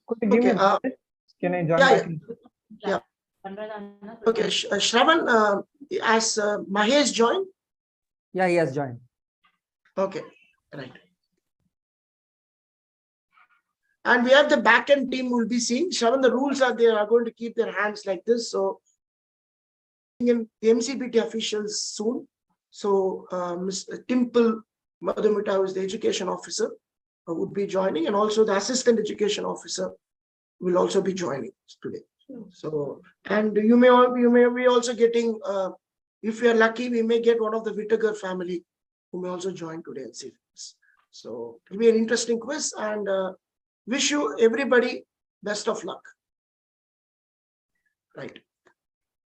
Could you give me a minute? Can I join back? Yeah. Okay, Shravan, has Mahesh joined? Yeah, he has joined. Okay, right. And we have the backend team will be seeing. Shravan, the rules are they are going to keep their hands like this. So, in the MCBT officials soon. So, Ms. Timple Madhumita, who is the education officer, would be joining, and also the assistant education officer will also be joining today. So, and you may be also getting, if you are lucky, we may get one of the Whittaker family who may also join today and see this. So it will be an interesting quiz, and wish you everybody best of luck. Right.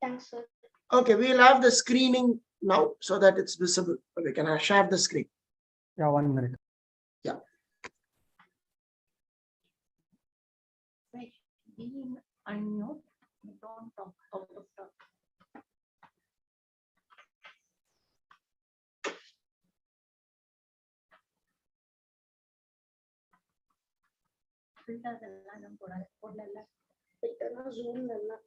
Thanks, sir. Okay, we'll have the screening now so that it's visible. We can share the screen. Yeah, 1 minute. Yeah. Unmute. Don't talk out of talk. Filters எல்லாம் நம்ம போடல filter zoom எல்லாம்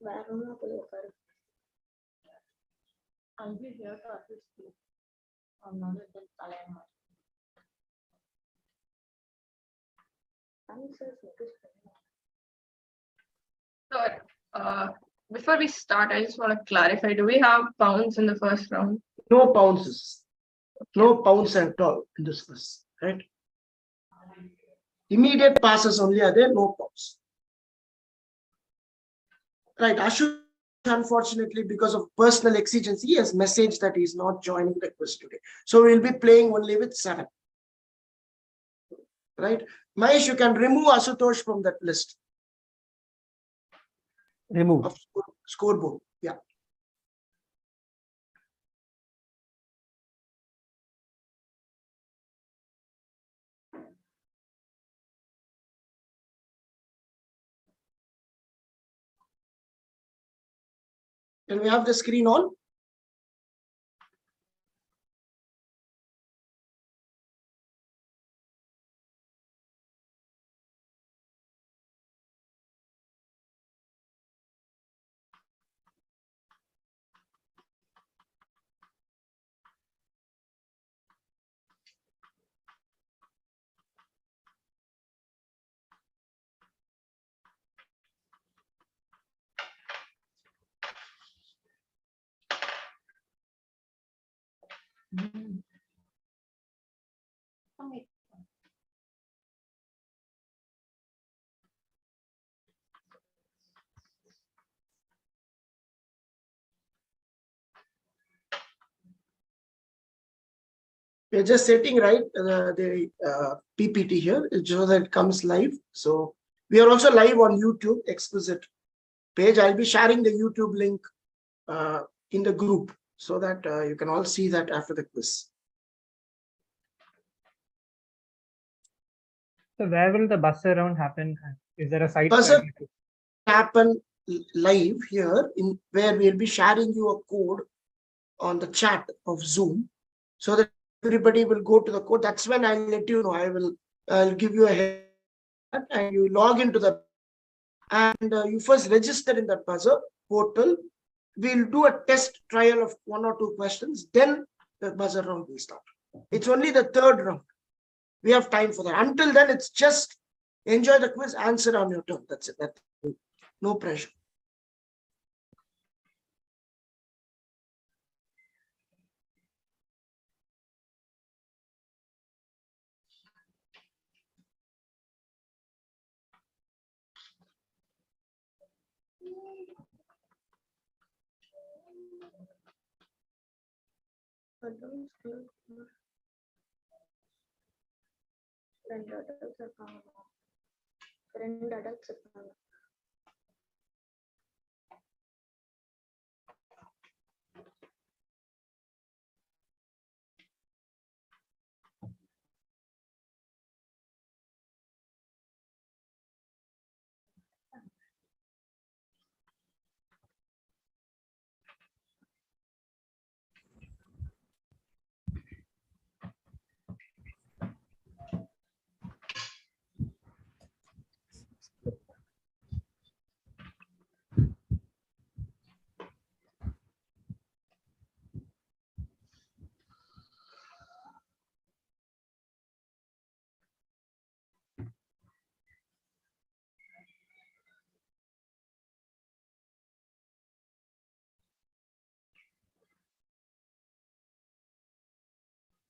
வேற ஒண்ணா போய் உட்காரு. I'll be here to assist you. I'm not a தலையமா. So, before we start, I just want to clarify, do we have pounds in the first round? No pounces. No pounds at all in this quiz, right? Immediate passes only are there, no pounds. Right, Ashu, unfortunately, because of personal exigency, he has messaged that he is not joining the quiz today. So we'll be playing only with 7. Right? Mahesh, you can remove Asutosh from that list. Remove. Of scoreboard. Yeah. Can we have the screen on? We're just setting right the PPT here so that it comes live. So we are also live on YouTube, Exquisite page. I'll be sharing the YouTube link in the group so that you can all see that after the quiz. So where will the buzzer round happen? Is there a site? Buzzer happen live here in where we'll be sharing you a code on the chat of Zoom so that everybody will go to the code. That's when I'll let you know. I'll give you a head and you log into the and you first register in that buzzer portal. We'll do a test trial of 1 or 2 questions. Then the buzzer round will start. It's only the 3rd round. We have time for that. Until then, it's just enjoy the quiz, answer on your turn. That's it. That's it. No pressure. ரெண்டு adults இருக்காங்க.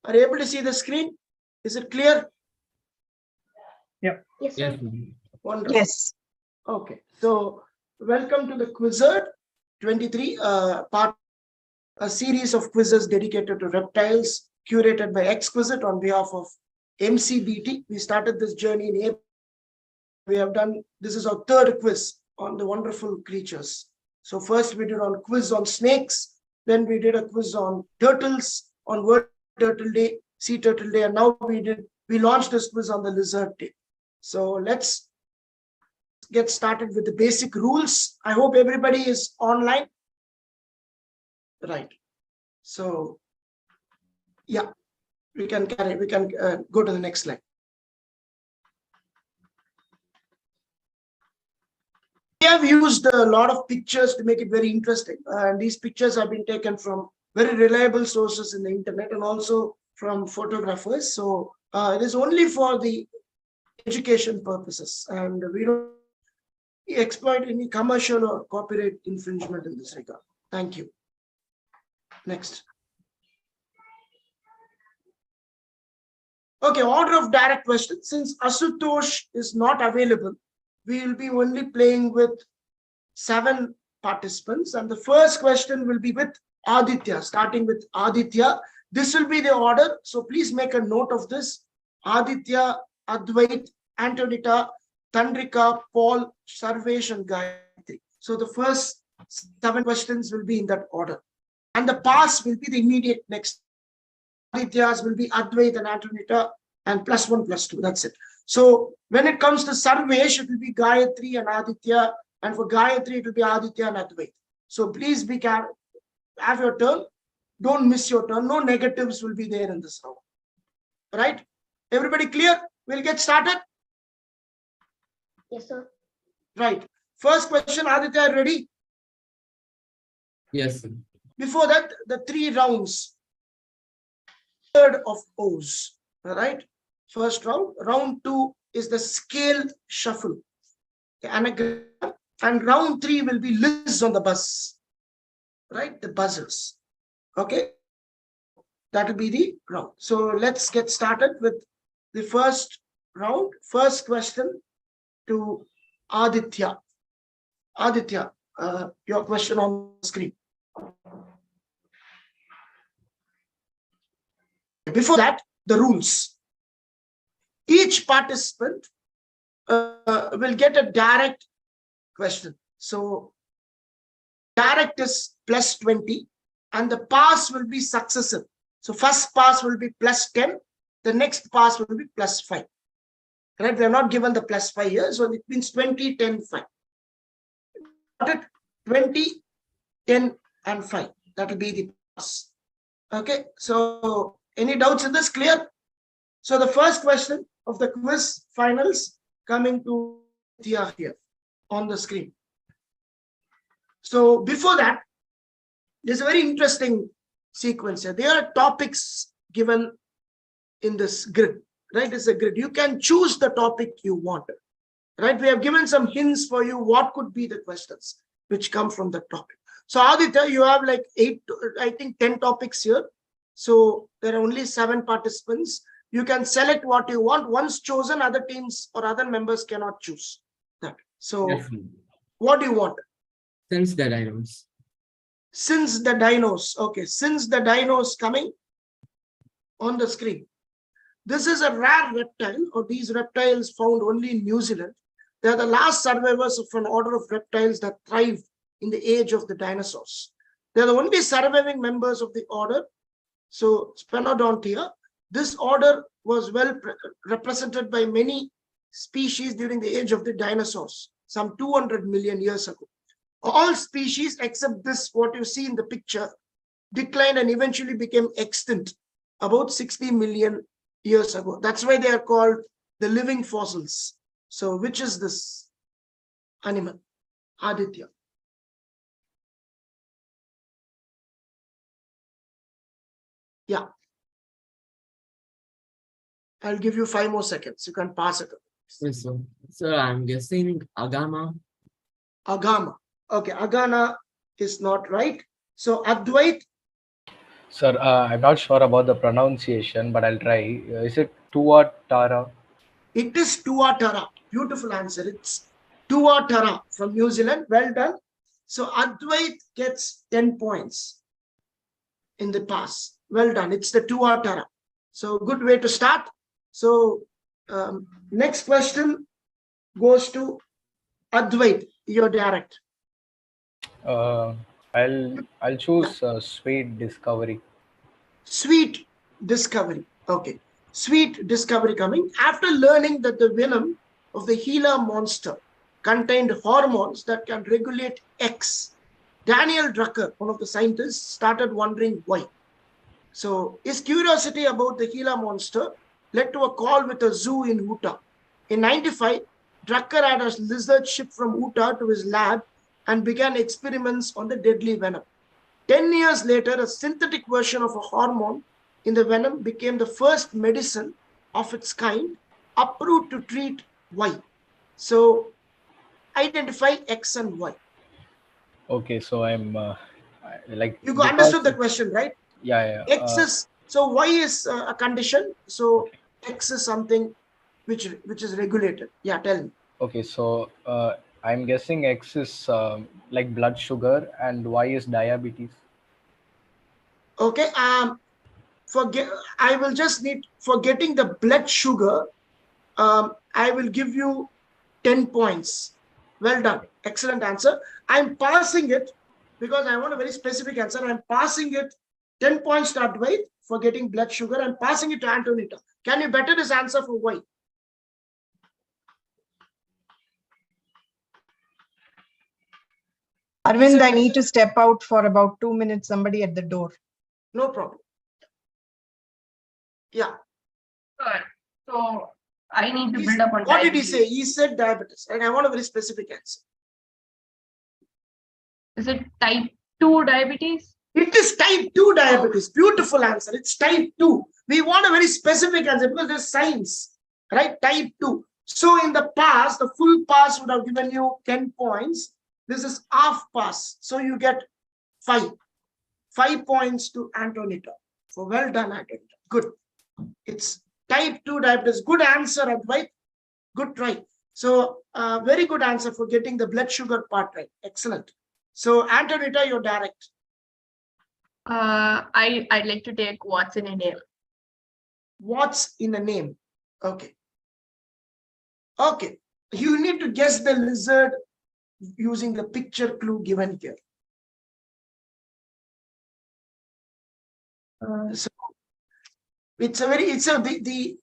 Are you able to see the screen? Is it clear? Yeah. Yes, sir. Wonderful. Yes. Okay. So welcome to the Quizard 23 part, a series of quizzes dedicated to reptiles, curated by Exquisite on behalf of MCBT. We started this journey in April. We have done, this is our third quiz on the wonderful creatures. So first we did on quiz on snakes, then we did a quiz on turtles, on World Turtle Day, Sea Turtle Day, and now we launched this quiz on the Lizard Day. So let's get started with the basic rules. I hope everybody is online. Right. So yeah, we can go to the next slide. We have used a lot of pictures to make it very interesting. And these pictures have been taken from very reliable sources in the internet and also from photographers. So it is only for the education purposes, and we don't exploit any commercial or copyright infringement in this regard. Thank you. Next. Okay, order of direct questions. Since Asutosh is not available, we will be only playing with 7 participants, and the first question will be with Aditya, starting with Aditya. This will be the order, so please make a note of this. Aditya, Advait, Antonita, Tandrika, Paul, Sarvesh, and Gayatri. So the first 7 questions will be in that order. And the pass will be the immediate next. Aditya's will be Advait and Antonita, and +1, +2. That's it. So when it comes to Sarvesh, it will be Gayatri and Aditya. And for Gayatri, it will be Aditya and Advait. So please be careful. Have your turn. Don't miss your turn. No negatives will be there in this round. Right? Everybody clear? We'll get started. Yes, sir. Right. First question, Aditya, ready? Yes. Before that, the 3 rounds. Third of O's. All right. First round. Round 2 is the scale shuffle. The anagram. And round 3 will be Liz on the bus. Right? The buzzers. Okay. That will be the round. So let's get started with the first round. First question to Aditya. Aditya, your question on the screen. Before that, the rules. Each participant will get a direct question. So direct is +20 and the pass will be successive. So first pass will be +10. The next pass will be +5. Right? We are not given the +5 here. So it means 20, 10, 5. 20, 10, and 5. That will be the pass. Okay. So any doubts in this? Clear? So the first question of the quiz finals coming to Tia here on the screen. So before that, there's a very interesting sequence here. There are topics given in this grid, right? It's a grid. You can choose the topic you want, right? We have given some hints for you what could be the questions which come from the topic. So Aditya, you have like 8, I think 10 topics here. So there are only 7 participants. You can select what you want. Once chosen, other teams or other members cannot choose that. So what do you want? Since the dinos. Since the dinos. Okay, since the dinos coming on the screen. This is a rare reptile, or these reptiles found only in New Zealand. They are the last survivors of an order of reptiles that thrived in the age of the dinosaurs. They are the only surviving members of the order. So Spenodontia. This order was well represented by many species during the age of the dinosaurs, some 200 million years ago. All species except this, what you see in the picture, declined and eventually became extinct about 60 million years ago. That's why they are called the living fossils. So which is this animal? Aditya. Yeah. I'll give you 5 more seconds. You can pass it. Yes, so I'm guessing Agama. Agama. Okay, Agana is not right. So Advait. Sir, I'm not sure about the pronunciation, but I'll try. Is it Tuatara? It is Tuatara. Beautiful answer. It's Tuatara from New Zealand. Well done. So Advait gets 10 points in the pass. Well done. It's the Tuatara. So good way to start. So next question goes to Advait. You're direct. I'll choose Sweet Discovery. Sweet Discovery. Okay. Sweet Discovery coming. After learning that the venom of the Gila monster contained hormones that can regulate X, Daniel Drucker, one of the scientists, started wondering why. So his curiosity about the Gila monster led to a call with a zoo in Utah. In 95, Drucker had a lizard shipped from Utah to his lab and began experiments on the deadly venom. 10 years later, a synthetic version of a hormone in the venom became the first medicine of its kind approved to treat Y. So identify X and Y. Okay, so I'm like... You understood the question, right? Yeah. X is, so Y is a condition. So okay. X is something which is regulated. Yeah, tell me. Okay, so I'm guessing X is like blood sugar and Y is diabetes. Okay, I will just need, for getting the blood sugar, I will give you 10 points. Well done. Excellent answer. I'm passing it because I want a very specific answer. I'm passing it 10 points to Advait for getting blood sugar. I'm passing it to Antonita. Can you better this answer for Y? Arvind, I need to step out for about 2 minutes. Somebody at the door. No problem. Yeah. Sure. So I need to build up on What diabetes. did he say? He said diabetes, and I want a very specific answer. Is it type 2 diabetes? It is type 2 diabetes. Beautiful answer. It's type 2. We want a very specific answer because there's science, right? Type 2. So in the past, the full pass would have given you 10 points. This is half pass. So you get 5. 5 points to Antonita. So well done, Antonita. Good. It's type 2 diabetes. Good answer, Advait. Good try. So very good answer for getting the blood sugar part right. Excellent. So Antonita, you're direct. I'd like to take what's in a name. What's in a name? Okay. Okay. You need to guess the lizard using the picture clue given here. So it's a very,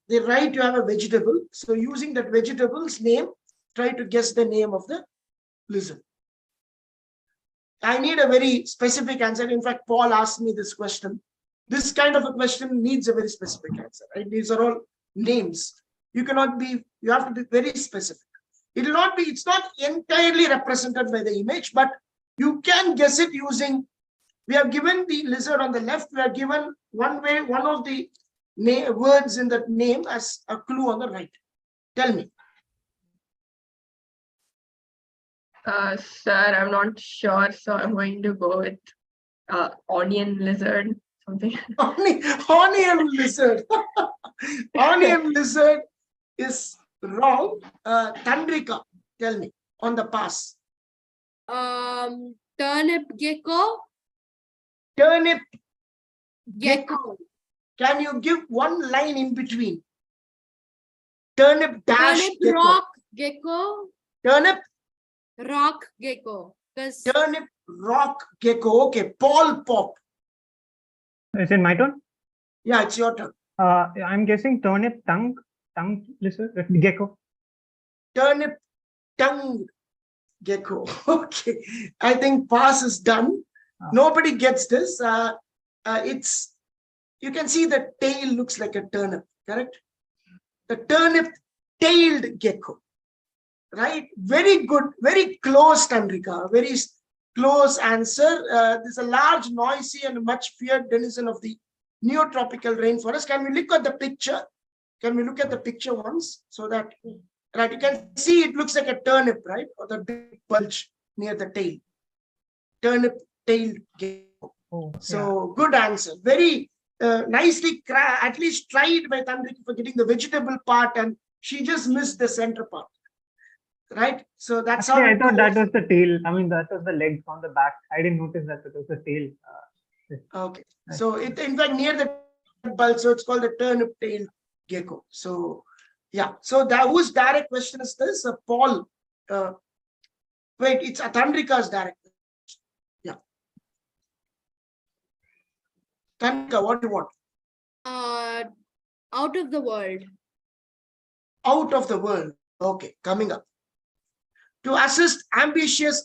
the right to have a vegetable. So using that vegetable's name, try to guess the name of the lizard. I need a very specific answer. In fact, Paul asked me this question. This kind of a question needs a very specific answer, right? These are all names. You cannot be, you have to be very specific. It will not be, it's not entirely represented by the image, but you can guess it using, we have given the lizard on the left, we are given one of the words in that name as a clue on the right. Tell me. Sir, I'm not sure, so I'm going to go with onion lizard, something. Onion lizard. Onion lizard is wrong. Tandrika, tell me on the pass. Turnip gecko. Turnip Gecko. Can you give one line in between? Turnip dash Turnip gecko. rock gecko. Turnip Rock gecko. turnip rock gecko. Okay, Paul Pop. Is it my turn? Yeah, it's your turn. I'm guessing turnip tongue lizard, gecko. Turnip tongue gecko. Okay, I think pass is done. Nobody gets this. It's, you can see the tail looks like a turnip, correct? The turnip tailed gecko, right? Very good, very close, Tandrika, very close answer. There's a large, noisy and much feared denizen of the neotropical rainforest. Can we look at the picture? Can we look at the picture once so that, right, you can see it looks like a turnip, right? Or the big bulge near the tail. Turnip tailed gecko. Oh, So good answer. Very nicely, at least tried by Tandrika for getting the vegetable part, and she just missed the center part. Right? So that's actually, how I it thought that goes. was the tail. I mean, that was the legs on the back. I didn't notice that it was the tail. Okay. So it, in fact, near the bulb, so it's called the turnip tail gecko. So yeah. So that whose direct question is this? Paul. Wait, it's Tandrika's direct. Yeah. Tandrika, what do you want? Out of the world. Out of the world. Okay, coming up. To assist ambitious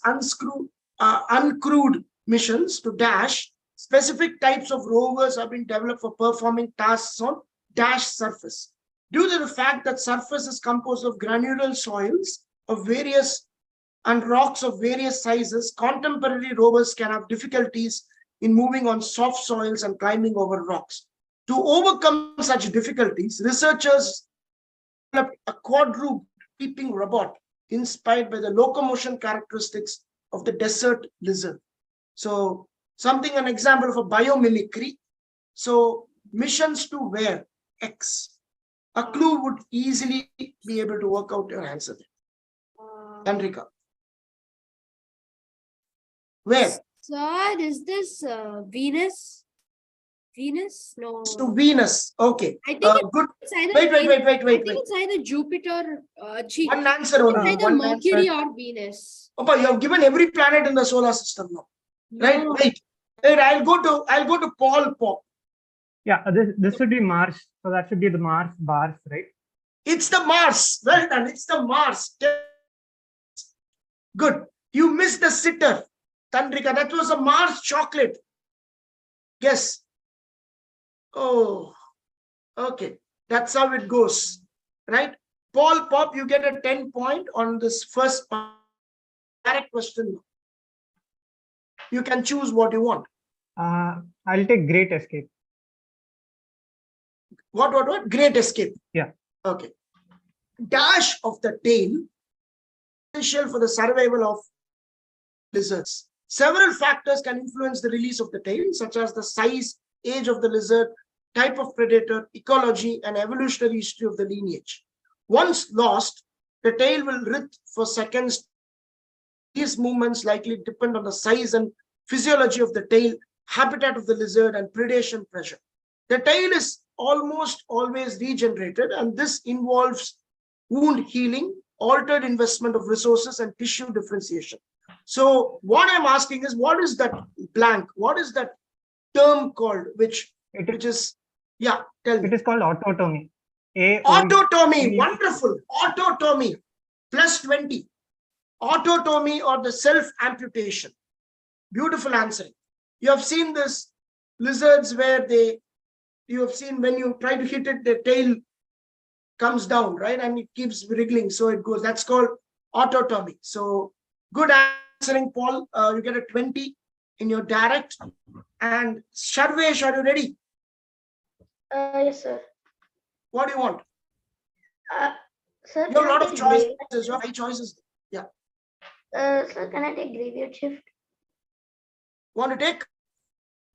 uncrewed missions to Dash, specific types of rovers have been developed for performing tasks on Dash surface. Due to the fact that surface is composed of granular soils of various and rocks of various sizes, contemporary rovers can have difficulties in moving on soft soils and climbing over rocks. To overcome such difficulties, researchers developed a quadruped tipping robot inspired by the locomotion characteristics of the desert lizard. So something, an example of a biomimicry. So missions to where? X. A clue would easily be able to work out your answer. Tandrika. Where? Sir, is this Venus? Venus? No. It's to Venus. Okay. I think Good. it's either Wait. I think it's either Jupiter. One answer only. Either One Mercury answer. or Venus. Oh, you have given every planet in the solar system now. Right? No. Wait. I'll go to Paul Pop. Yeah, this should be Mars. So that should be the Mars bars, right? It's the Mars. Well done. It's the Mars. Good. You missed the sitter. Tandrika, that was a Mars chocolate. Yes. Oh, okay. That's how it goes. Right? Paul Pop, you get a 10 point on this first direct question. You can choose what you want. I'll take Great Escape. What? Great Escape. Yeah. Okay. Dash of the tail, essential for the survival of lizards. Several factors can influence the release of the tail, such as the size, age of the lizard, type of predator, ecology, and evolutionary history of the lineage. Once lost, the tail will writhe for seconds. These movements likely depend on the size and physiology of the tail, habitat of the lizard, and predation pressure. The tail is almost always regenerated, and this involves wound healing, altered investment of resources, and tissue differentiation. So what I'm asking is, what is that blank? What is that term called? Which is, yeah, tell me. It is called autotomy. Autotomy, wonderful. Autotomy, plus 20. Autotomy or the self-amputation. Beautiful answer. You have seen this lizards where you have seen when you try to hit it, the tail comes down, right? And it keeps wriggling, so it goes. That's called autotomy. So good answering, Paul. You get a 20 in your direct. And Sharvesh, are you ready? Yes, sir. What do you want? Sir, You have a lot of take choices. You have 5 choices. Yeah. Sir, can I take graveyard shift? Want to take?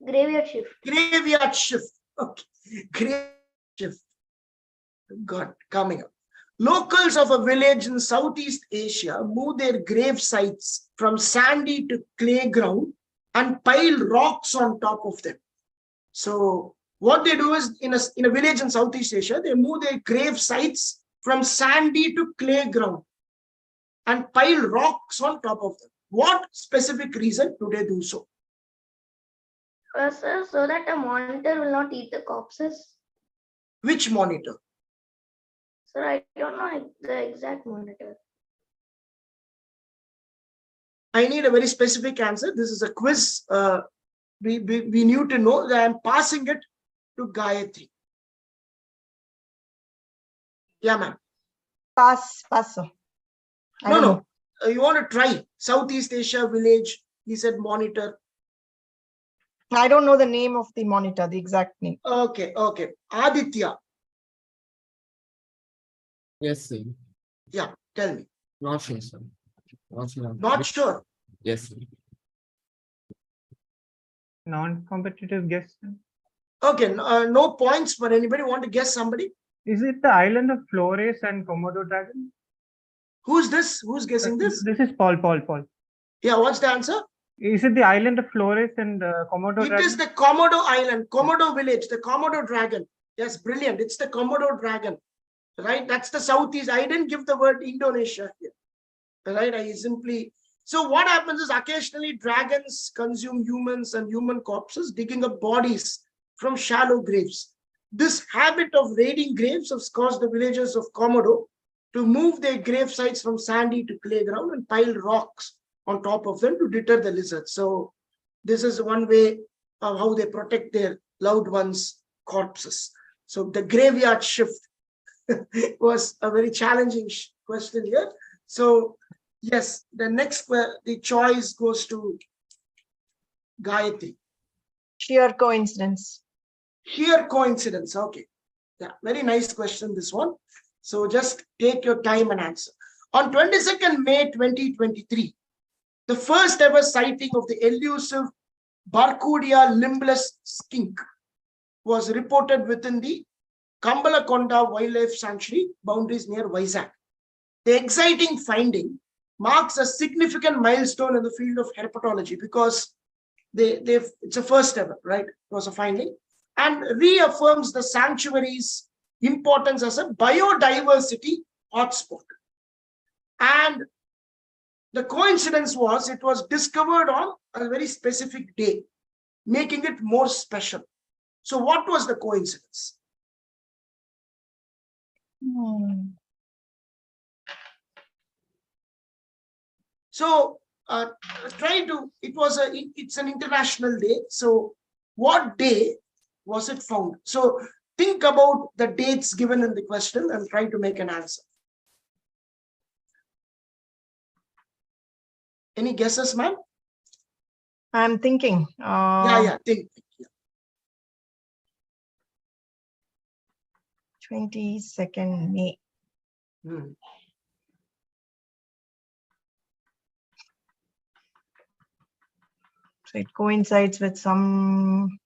Graveyard shift. Graveyard shift. Okay. Graveyard shift. Good. Coming up. Locals of a village in Southeast Asia move their grave sites from sandy to clay ground and pile rocks on top of them. So what they do is, in a village in Southeast Asia, they move their grave sites from sandy to clay ground and pile rocks on top of them. What specific reason do they do so? Sir, so that a monitor will not eat the corpses. Which monitor? Sir, I don't know the exact monitor. I need a very specific answer. This is a quiz. We need to know that I'm passing it to Gayatri. Yeah, ma'am. Pass, sir. No. You want to try Southeast Asia village? He said monitor. I don't know the name of the monitor, the exact name. Okay. Aditya. Yes, sir. Yeah, tell me. Not sure, sir. Not sure. Not sure. Yes, sir. non-competitive guess. Okay, no points for anybody. Want to guess somebody? Is it the island of Flores and Komodo dragon? Who's this? Who's guessing this? This is Paul. Yeah, what's the answer? Is it the island of Flores and Komodo It dragon? is the Komodo Island, Komodo village, the Komodo dragon. Yes, brilliant. It's the Komodo dragon, right? That's the southeast. I didn't give the word Indonesia here, right? I simply. So what happens is occasionally dragons consume humans and human corpses, digging up bodies from shallow graves. This habit of raiding graves has caused the villagers of Komodo to move their grave sites from sandy to clay ground and pile rocks on top of them to deter the lizards. So this is one way of how they protect their loved ones' corpses. So the graveyard shift was a very challenging question here. So yes, the next the choice goes to Gayatri. Sheer coincidence. Sheer coincidence. Okay. Yeah, very nice question, this one. So just take your time and answer. On 22nd May 2023, the first ever sighting of the elusive Barkudia limbless skink was reported within the Kambalakonda Wildlife Sanctuary boundaries near Vizag. The exciting finding marks a significant milestone in the field of herpetology because it's a first ever, right? It was a finding, and reaffirms the sanctuary's importance as a biodiversity hotspot. And the coincidence was it was discovered on a very specific day, making it more special. So what was the coincidence? So it's an international day. So what day was it found? So think about the dates given in the question and try to make an answer. Any guesses, ma'am? I'm thinking. Think. 22nd May. So it coincides with some.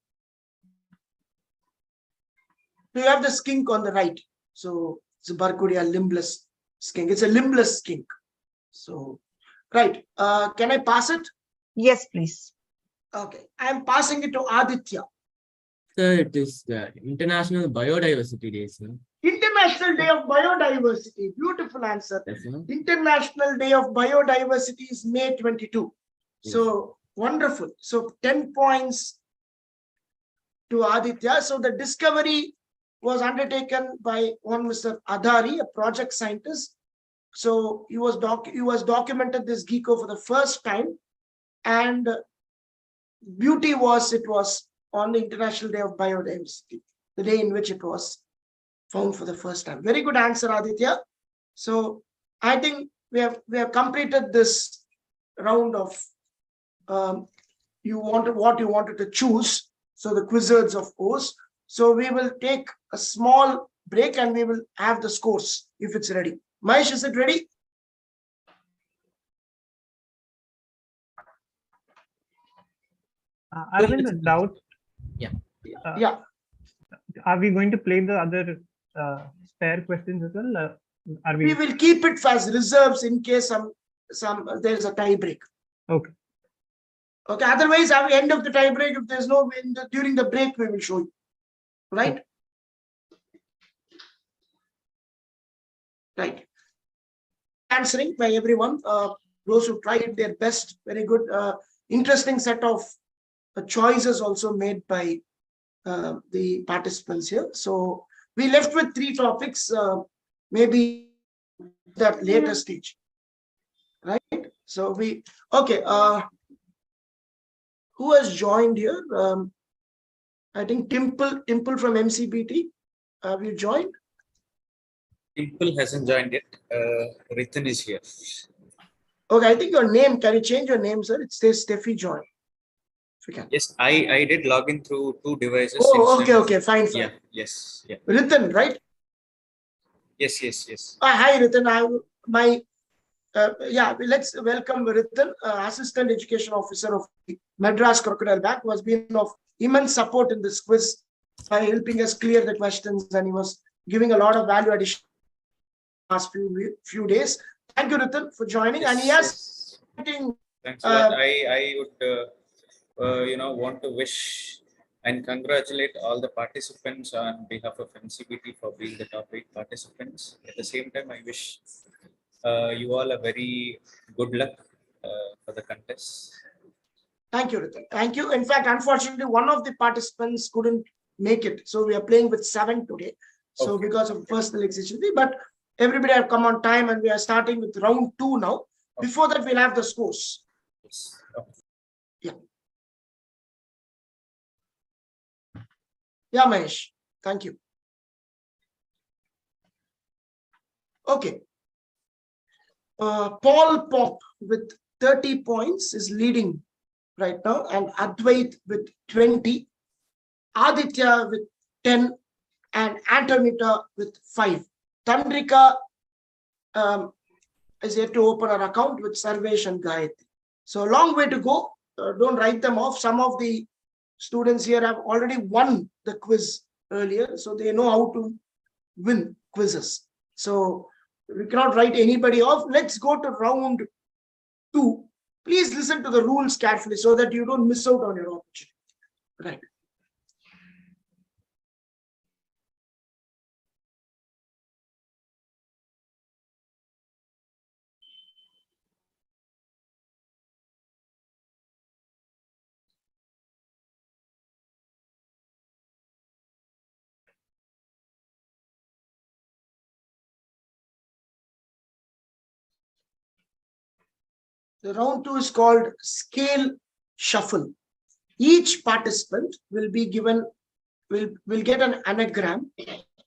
You have the skink on the right. So it's a Barkudia limbless skink. It's a limbless skink. So, right. Can I pass it? Yes, please. Okay. I'm passing it to Aditya. Sir, it is the International Biodiversity Day, sir. International Day of Biodiversity. Beautiful answer. Yes, sir. International Day of Biodiversity is May 22. Yes. So wonderful. So 10 points to Aditya. So the discovery was undertaken by one Mr. Adhari, a project scientist. So he was documented this gecko for the first time, and beauty was it was on the International Day of Biodiversity, the day in which it was found for the first time. Very good answer, Aditya. So I think we have completed this round of what you wanted to choose. So the Quizards, of course. So we will take a small break and we will have the scores if it's ready. Mahesh, is it ready? I have a doubt. Yeah. Yeah. Are we going to play the other spare questions as well? Are We will keep it as reserves in case there is a tie break. Okay. Okay. Otherwise, at the end of the tie break, if there's no win during the break, we will show you. Right? Right. Answering by everyone. Those who tried their best. Very good. Interesting set of choices also made by the participants here. So we left with 3 topics, maybe that later stage, right? So who has joined here? I think Dimple from MCBT. Have you joined? Dimple hasn't joined yet. Ritan is here. Okay, I think your name, can you change your name, sir? It says Steffi join. If you can. Yes, I did log in through 2 devices. Oh, okay, fine. Yeah, yes, yeah. Ritan, right? Yes. Hi, Ritan. Yeah, let's welcome Ritan, Assistant Education Officer of the Madras Crocodile Bank, who has been of immense support in this quiz by helping us clear the questions, and he was giving a lot of value addition last few days. Thank you, Ritan, for joining. And he has Thanks a lot. I would want to wish and congratulate all the participants on behalf of MCBT for being the top 8 participants. At the same time, I wish you all a very good luck for the contest. Thank you, Ritan. Thank you. In fact, unfortunately, one of the participants couldn't make it. So we are playing with 7 today. So Okay. because of personal exigency, but everybody have come on time, and we are starting with round 2 now. Okay. Before that, we'll have the scores. Yes. Okay. Yeah, Mahesh. Thank you. Okay. Paul Pop with 30 points is leading right now, and Advait with 20, Aditya with 10, and Antonita with 5. Tandrika is yet to open her account with Sarvesh and Gayatri. So a long way to go. Don't write them off. Some of the students here have already won the quiz earlier, so they know how to win quizzes. So we cannot write anybody off. Let's go to round 2. Please listen to the rules carefully so that you don't miss out on your opportunity. Right. The round 2 is called scale shuffle. Each participant will be given, will get an anagram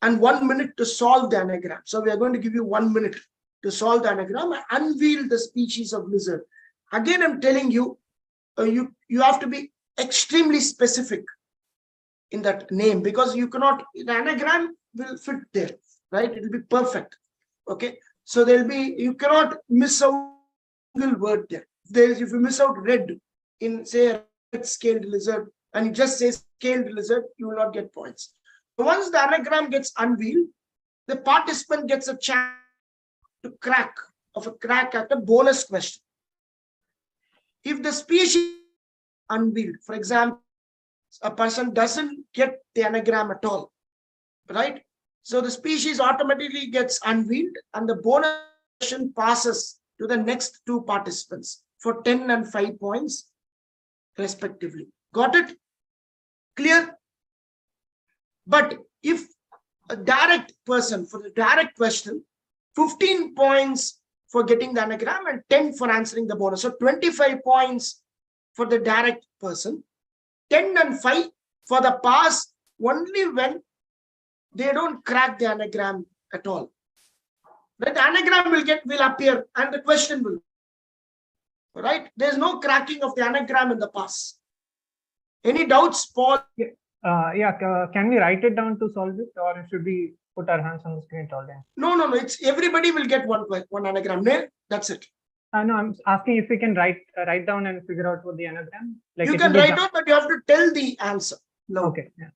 and 1 minute to solve the anagram. So we are going to give you 1 minute to solve the anagram and unveil the species of lizard. Again, I'm telling you, you have to be extremely specific in that name, because you cannot, the anagram will fit there, right? It will be perfect. Okay. So there'll be, you cannot miss out single word there. If you miss out red in, say, a red scaled lizard, and you just say scaled lizard, you will not get points. So once the anagram gets unveiled, the participant gets a chance to crack at a bonus question. If the species unveiled, for example, a person doesn't get the anagram at all, right? So the species automatically gets unveiled, and the bonus question passes to the next 2 participants for 10 and 5 points respectively. Got it? Clear? But if a direct person, for the direct question, 15 points for getting the anagram and 10 for answering the bonus. So 25 points for the direct person, 10 and 5 for the pass only when they don't crack the anagram at all. The anagram will appear and the question will, right? There's no cracking of the anagram in the pass. Any doubts, Paul? Can we write it down to solve it, or should we put our hands on the screen all day? No. It's everybody will get one anagram. That's it. No, I'm asking if we can write down and figure out what the anagram. Like you can write down, but you have to tell the answer. No. Okay. Yeah.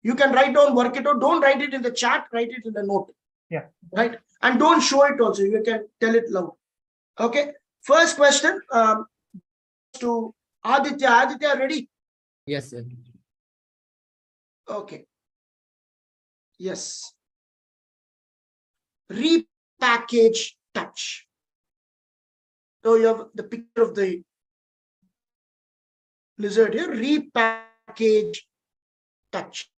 You can write down, work it out. Don't write it in the chat. Write it in the note. Yeah. Right. And don't show it also. You can tell it loud. Okay. First question to Aditya. Aditya, ready? Yes, sir. Okay. Yes. Repackage touch. So you have the picture of the lizard here. Repackage touch.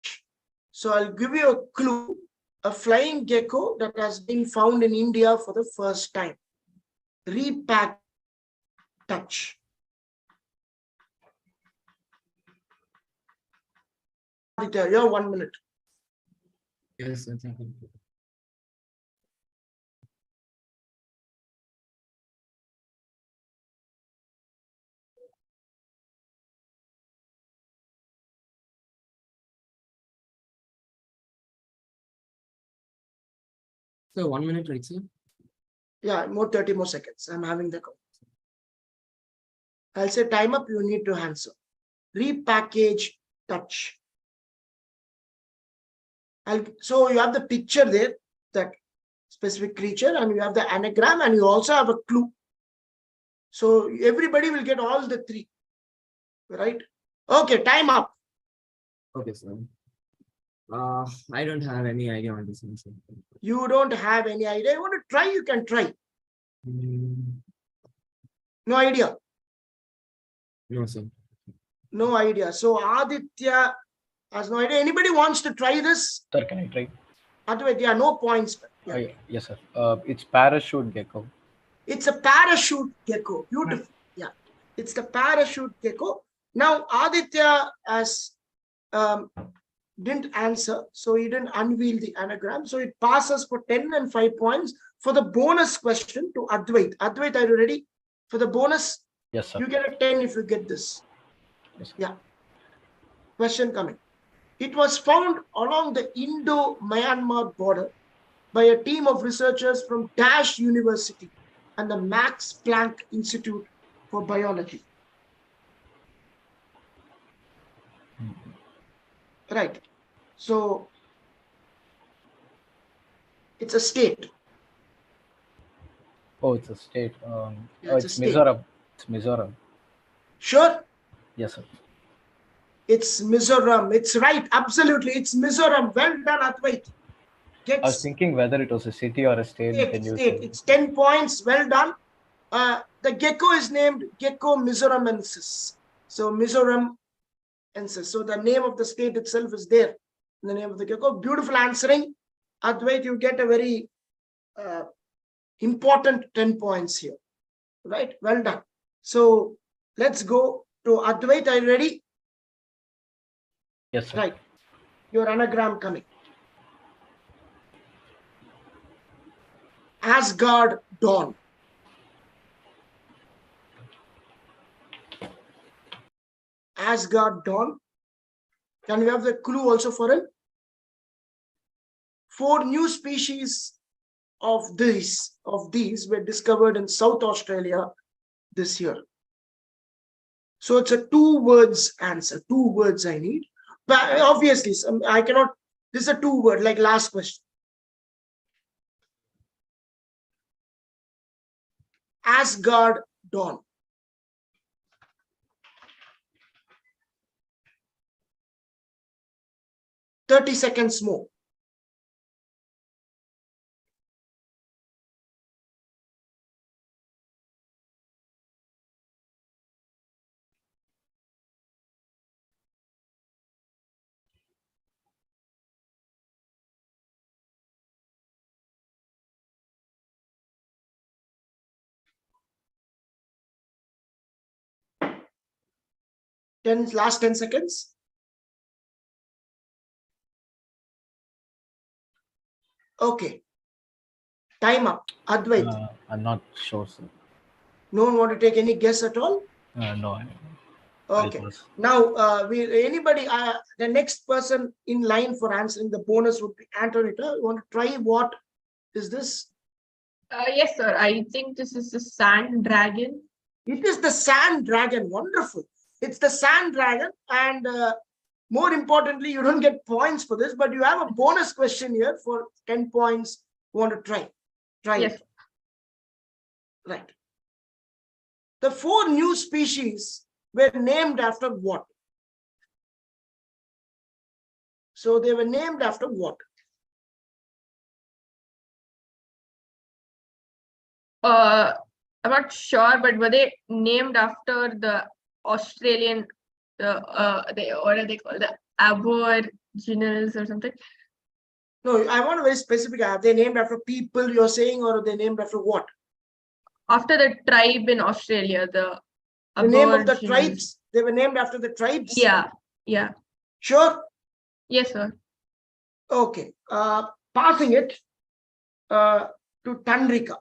So I'll give you a clue. A flying gecko that has been found in India for the first time. Repack touch. Aditya, you have 1 minute. Yes, sir. Thank you. So 1 minute, right, sir? Yeah, 30 more seconds. I'm having the count. I'll say time up. You need to answer. Repackage touch. So you have the picture there, that specific creature, and you have the anagram, and you also have a clue. So everybody will get all the three, right? Okay, time up. Okay, sir. I don't have any idea on this one, sir. You don't have any idea. You want to try? You can try. No idea. No, sir. No idea. So Aditya has no idea. Anybody wants to try this? Sir, can I try? Aditya, no points. Yeah. Yes, sir. It's parachute gecko. It's a parachute gecko. Beautiful. Yeah. It's the parachute gecko. Now Aditya has didn't answer, so he didn't unveil the anagram. So it passes for 10 and 5 points. For the bonus question to Advait. Advait, are you ready? For the bonus, Yes, sir. you get a 10 if you get this. Yes, sir. Yeah. Question coming. It was found along the Indo-Myanmar border by a team of researchers from Dash University and the Max Planck Institute for Biology. Right. So it's a state. Oh, it's a state. Yeah, it's a It's state. Mizoram. It's Mizoram. Sure? Yes, sir. It's Mizoram. It's right. Absolutely. It's Mizoram. Well done, Advait. I was thinking whether it was a city or a state. State. It's 10 points. Well done. The gecko is named Gecko Mizoramensis. So Mizoram-ensis. So the name of the state itself is there in the name of the gecko. Beautiful answering. Advait, you get a very important 10 points here. Right? Well done. So let's go to Advait. Are you ready? Yes, sir. Right. Your anagram coming. Asgard Dawn. Asgard Dawn. Can we have the clue also for it? 4 new species of these were discovered in South Australia this year. So it's a 2 words answer. 2 words I need. But obviously, I cannot. This is a 2 word, like last question. Asgard Dawn. "30 seconds more." Last 10 seconds. Okay. Time up. Advait. I'm not sure, sir. No one want to take any guess at all? No. Okay. Now, anybody, the next person in line for answering the bonus would be Antonita. You want to try? What is this? Yes, sir. I think this is the sand dragon. It is the sand dragon. Wonderful. It's the sand dragon. And more importantly, you don't get points for this, but you have a bonus question here for 10 points. You want to try? Try Yes. it. Right. The 4 new species were named after what? So they were named after what? I'm not sure, but were they named after the Australian, what are they called? The Aboriginals or something? No, I want to be very specific. Are they named after people you're saying, or are they named after what? After the tribe in Australia, the name of the Aboriginals. tribes. They were named after the tribes. Yeah. Sure. Yes, sir. Okay. Passing it to Tandrika.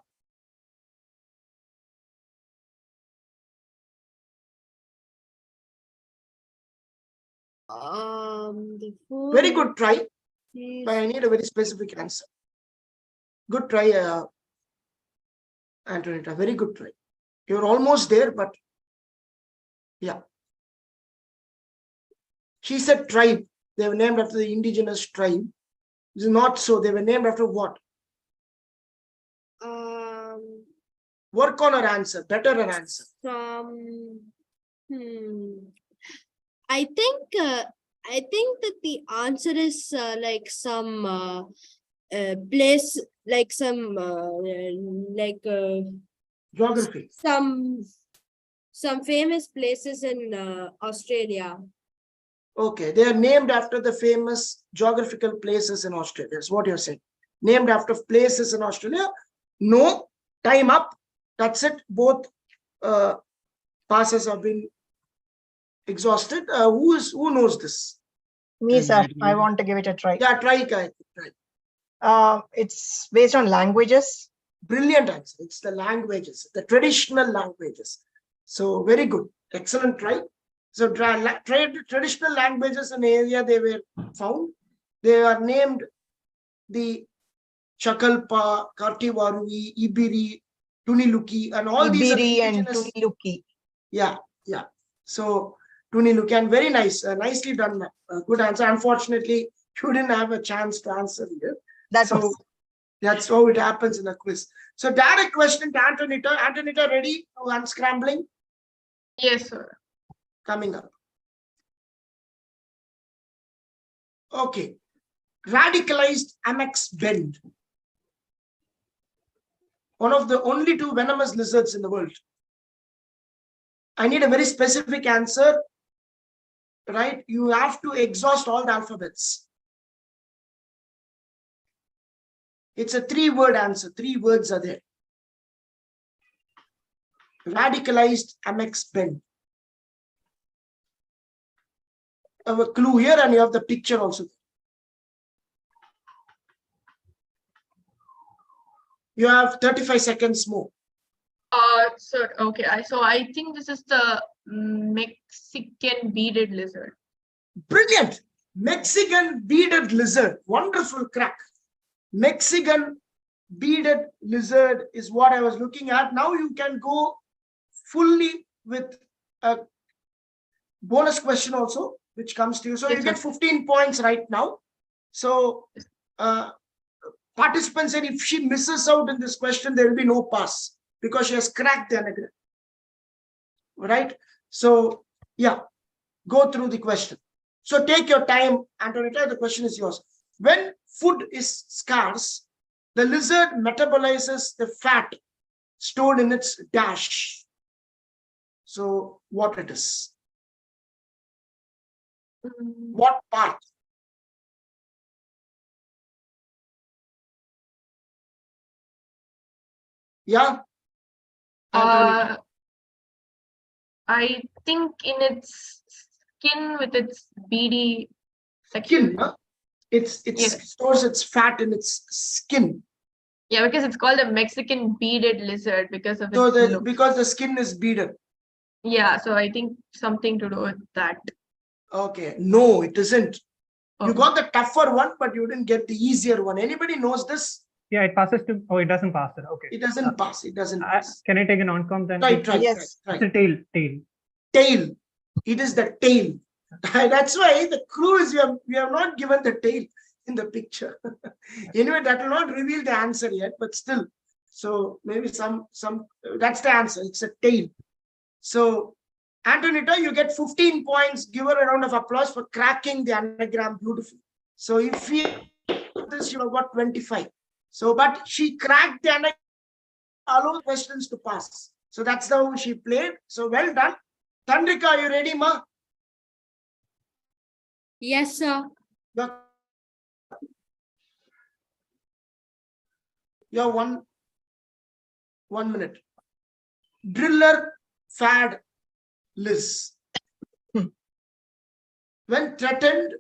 The food Very good try, is- but I need a very specific answer. Good try. Antonita, very good try. You're almost there, but yeah. She said tribe. They were named after the indigenous tribe. This is not so. They were named after what? Work on her answer. Better her answer. I think that the answer is like some place, like some Geography. some famous places in Australia. Okay, they are named after the famous geographical places in Australia. That's what you're saying. Named after places in Australia. No, time up. That's it. Both passes have been exhausted. Who knows this? Me, sir. I want to give it a try. Yeah, try, Kai. Try. It's based on languages. Brilliant answer. It's the languages, the traditional languages. So very good. Excellent try. So traditional languages in the area they were found. They are named the Chakalpa, Kartivarui, Ibiri, Tuniluki, and all these are Ibiri and indigenous. Tuniluki. Yeah. So Tuniluki, and very nice, nicely done. Good answer. Unfortunately, you didn't have a chance to answer here. That's how it happens in a quiz. So direct question to Antonita. Antonita, ready? Unscrambling? Yes, sir. Coming up. Okay. Radicalized Amex bend. One of the only two venomous lizards in the world. I need a very specific answer. Right? You have to exhaust all the alphabets. It's a 3-word answer. 3 words are there. Radicalized Amex bend. I have a clue here and you have the picture also. You have 35 seconds more. Sir, okay. So I think this is the Mexican beaded lizard. Brilliant. Mexican beaded lizard. Wonderful crack. Mexican beaded lizard is what I was looking at. Now you can go fully with a bonus question also, which comes to you. So Yes, you get sir. 15 points right now. So participants said if she misses out in this question, there will be no pass because she has cracked the anagram. Right? So yeah, go through the question. So take your time, Antonita. The question is yours. When food is scarce, the lizard metabolizes the fat stored in its dash. So what it is? What part? Yeah. Antonita. I think in its skin with its beady section. Skin, huh? It stores its fat in its skin. Yeah, because it's called a Mexican beaded lizard because of So its look. because the skin is beaded. Yeah, so I think something to do with that. Okay. No, it isn't. Oh. You got the tougher one, but you didn't get the easier one. Anybody knows this? Yeah, it passes to. Oh, it doesn't pass it. Okay. It doesn't pass. It doesn't pass. Can I take a non-com then? Try. Yes. It's a tail. Tail. It is the tail. That's why the clue is we have not given the tail in the picture. Anyway, that will not reveal the answer yet, but still. So maybe some that's the answer. It's a tail. So Antonita, you get 15 points. Give her a round of applause for cracking the anagram beautifully. So if you this, you have got 25. So, but she cracked the anagram, allow questions to pass. So that's how she played. So well done. Tandrika, are you ready, ma? Yes, sir. You have 1 minute. Driller fad Liz. When threatened,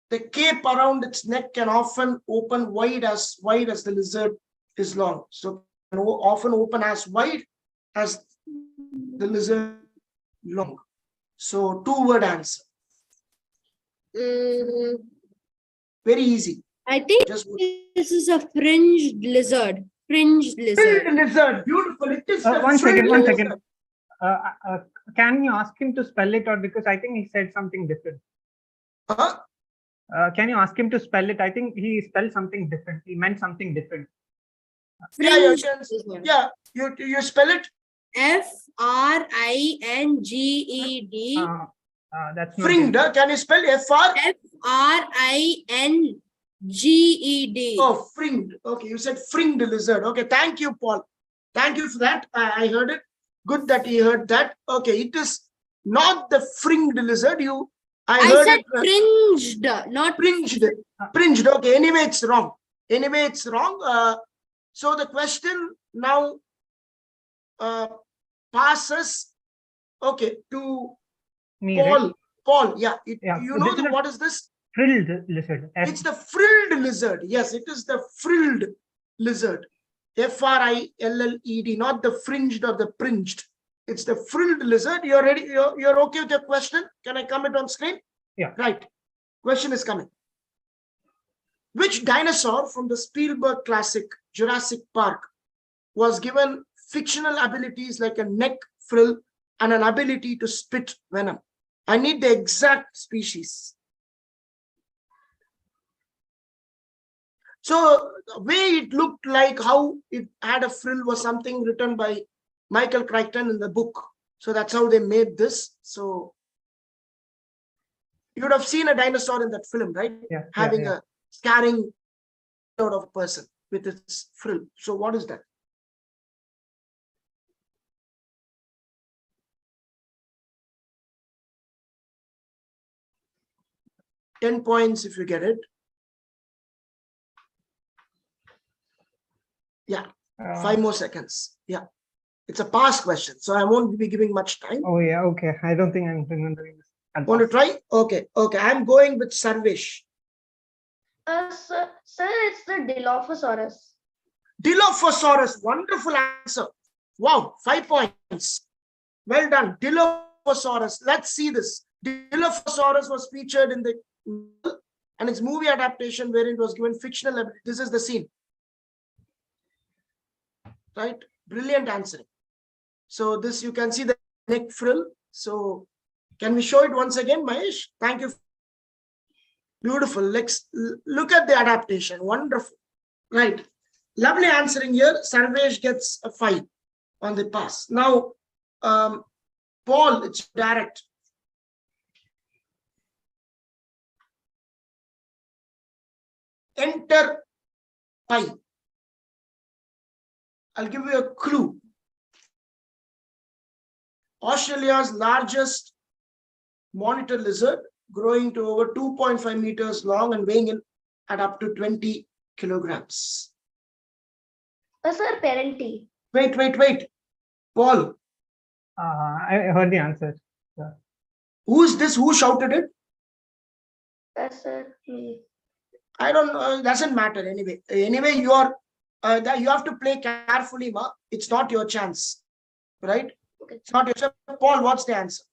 the cape around its neck can often open wide as the lizard is long. So often open as wide as the lizard long. So 2-word answer. Very easy. I think Just this is a fringed lizard. Fringed lizard. Fringed lizard. Beautiful. It is the One second, fringed one lizard. second. Can you ask him to spell it out, because I think he said something different. Huh? Can you ask him to spell it? I think he spelled something different. He meant something different. Yeah, you Fringed can, lizard. yeah, you spell it Fringed. That's not fringed. it. Can you spell FR? Fringed. Oh, fringed. Okay, you said fringed lizard. Okay, thank you, Paul. Thank you for that. I heard it. Good that he heard that. Okay, it is not the fringed lizard. I I heard said it. fringed, not Fringed. Fringed. Okay, anyway, it's wrong. Anyway, it's wrong. So the question now passes, okay, to Me, Paul. right? Paul, yeah. Yeah, You so know this is what is this? Frilled lizard. It's the frilled lizard. Yes, it is the frilled lizard. FRILLED, not the fringed or the fringed. It's the frilled lizard. You're ready? You're okay with your question? Can I come it on screen? Yeah. Right. Question is coming. Which dinosaur from the Spielberg classic Jurassic Park was given fictional abilities like a neck frill and an ability to spit venom? I need the exact species. So the way it looked like how it had a frill was something written by Michael Crichton in the book. So that's how they made this. So you would have seen a dinosaur in that film, right? Yeah. Having a scaring out of a person with its frill. So what is that? $10 points if you get it. Yeah, 5 more seconds. Yeah, it's a pass question, so I won't be giving much time. Oh yeah, okay. I don't think I'm remembering this. Want to try? Okay, I'm going with Sarvesh. Sir, it's the Dilophosaurus. Dilophosaurus, wonderful answer. Wow, 5 points. Well done, Dilophosaurus. Let's see this. Dilophosaurus was featured in the and its movie adaptation wherein it was given fictional ability. This is the scene. Right? Brilliant answering. So this, you can see the neck frill. So can we show it once again, Mahesh? Thank you. Beautiful. Let's look at the adaptation. Wonderful. Right. Lovely answering here. Sarvesh gets a 5 on the pass. Now, Paul, it's direct. Enter pi. I'll give you a clue. Australia's largest monitor lizard, growing to over 2.5 meters long and weighing in at up to 20 kilograms. Sir, Parenti. Wait. Paul. I heard the answer. Yeah. Who is this? Who shouted it? Sir, me. I don't know. It doesn't matter anyway. Anyway, you have to play carefully, ma. It's not your chance, right? Okay. It's not your chance. Paul, what's the answer?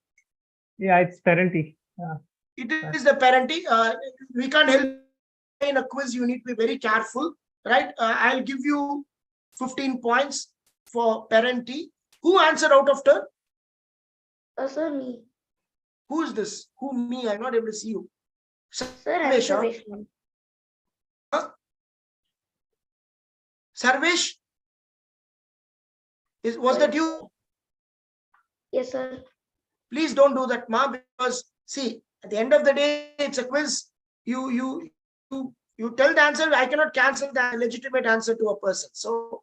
Yeah, it's Parenti. It is the Parenti. We can't help in a quiz. You need to be very careful, right? I'll give you 15 points for Parenti. Who answered out of turn? Sir, me. Who is this? Who, me? I'm not able to see you. Sir, Sarvesh, huh? observation. Sarvesh? Was that you? Yes, sir. Please don't do that, ma, because see, at the end of the day, it's a quiz. You tell the answer. I cannot cancel the legitimate answer to a person. So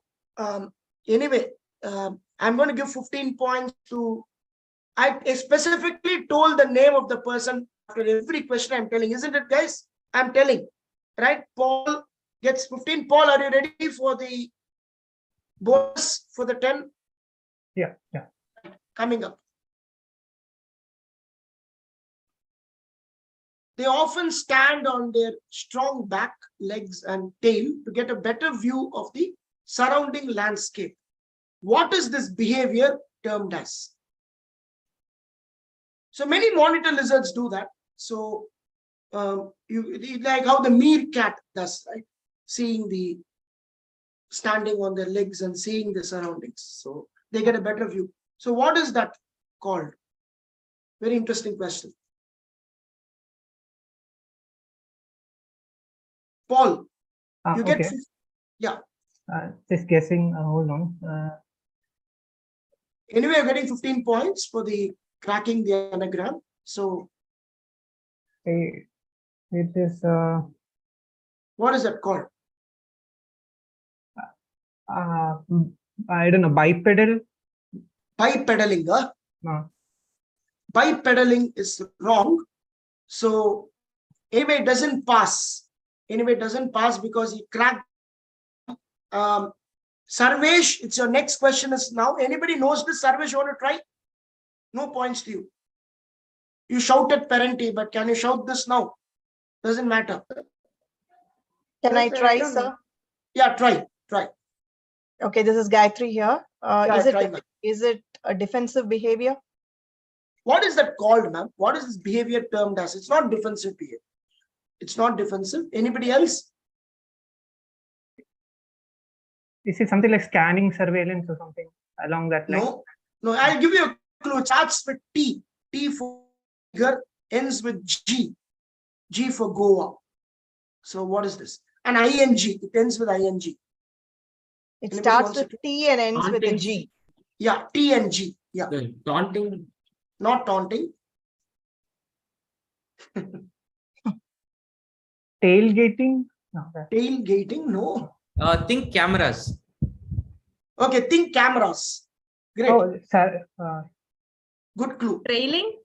anyway, I'm going to give 15 points to. I specifically told the name of the person after every question I'm telling, isn't it, guys? I'm telling, right? Paul gets 15. Paul, are you ready for the bonus for the 10? Yeah. Coming up. They often stand on their strong back, legs, and tail to get a better view of the surrounding landscape. What is this behavior termed as? So many monitor lizards do that. So like how the meerkat does, right? Seeing the standing on their legs and seeing the surroundings. So they get a better view. So what is that called? Very interesting question. Paul, you get, Okay. yeah. Just guessing. Hold on. Anyway, you're getting 15 points for the cracking the anagram. So It is. what is that called? I don't know. Bipedal. Bipedaling. Huh? No. Bipedaling is wrong. So anyway, it doesn't pass. Anyway, it doesn't pass because he cracked. Sarvesh, it's your next question is now. Anybody knows this? Sarvesh, you want to try? No points to you. You shouted parenti, but can you shout this now? Doesn't matter. Can I Sir, try, don't sir? know. Yeah, try. Okay, this is Gayatri here. Yeah, try, ma'am. Is it a defensive behavior? What is that called, ma'am? What is this behavior termed as? It's not defensive behavior. It's not defensive. Anybody else? Is it something like scanning surveillance or something along that line? No. I'll give you a clue. It starts with T. T for tiger, ends with G. G for Goa. So what is this? An ing. It ends with ing. It Anybody starts wants with T and ends with a Taunting. G. Yeah, T and G. Yeah, Taunting. not taunting. Tailgating? No. Tailgating. No. Think cameras. Okay, think cameras. Great. Oh, Good clue. Trailing?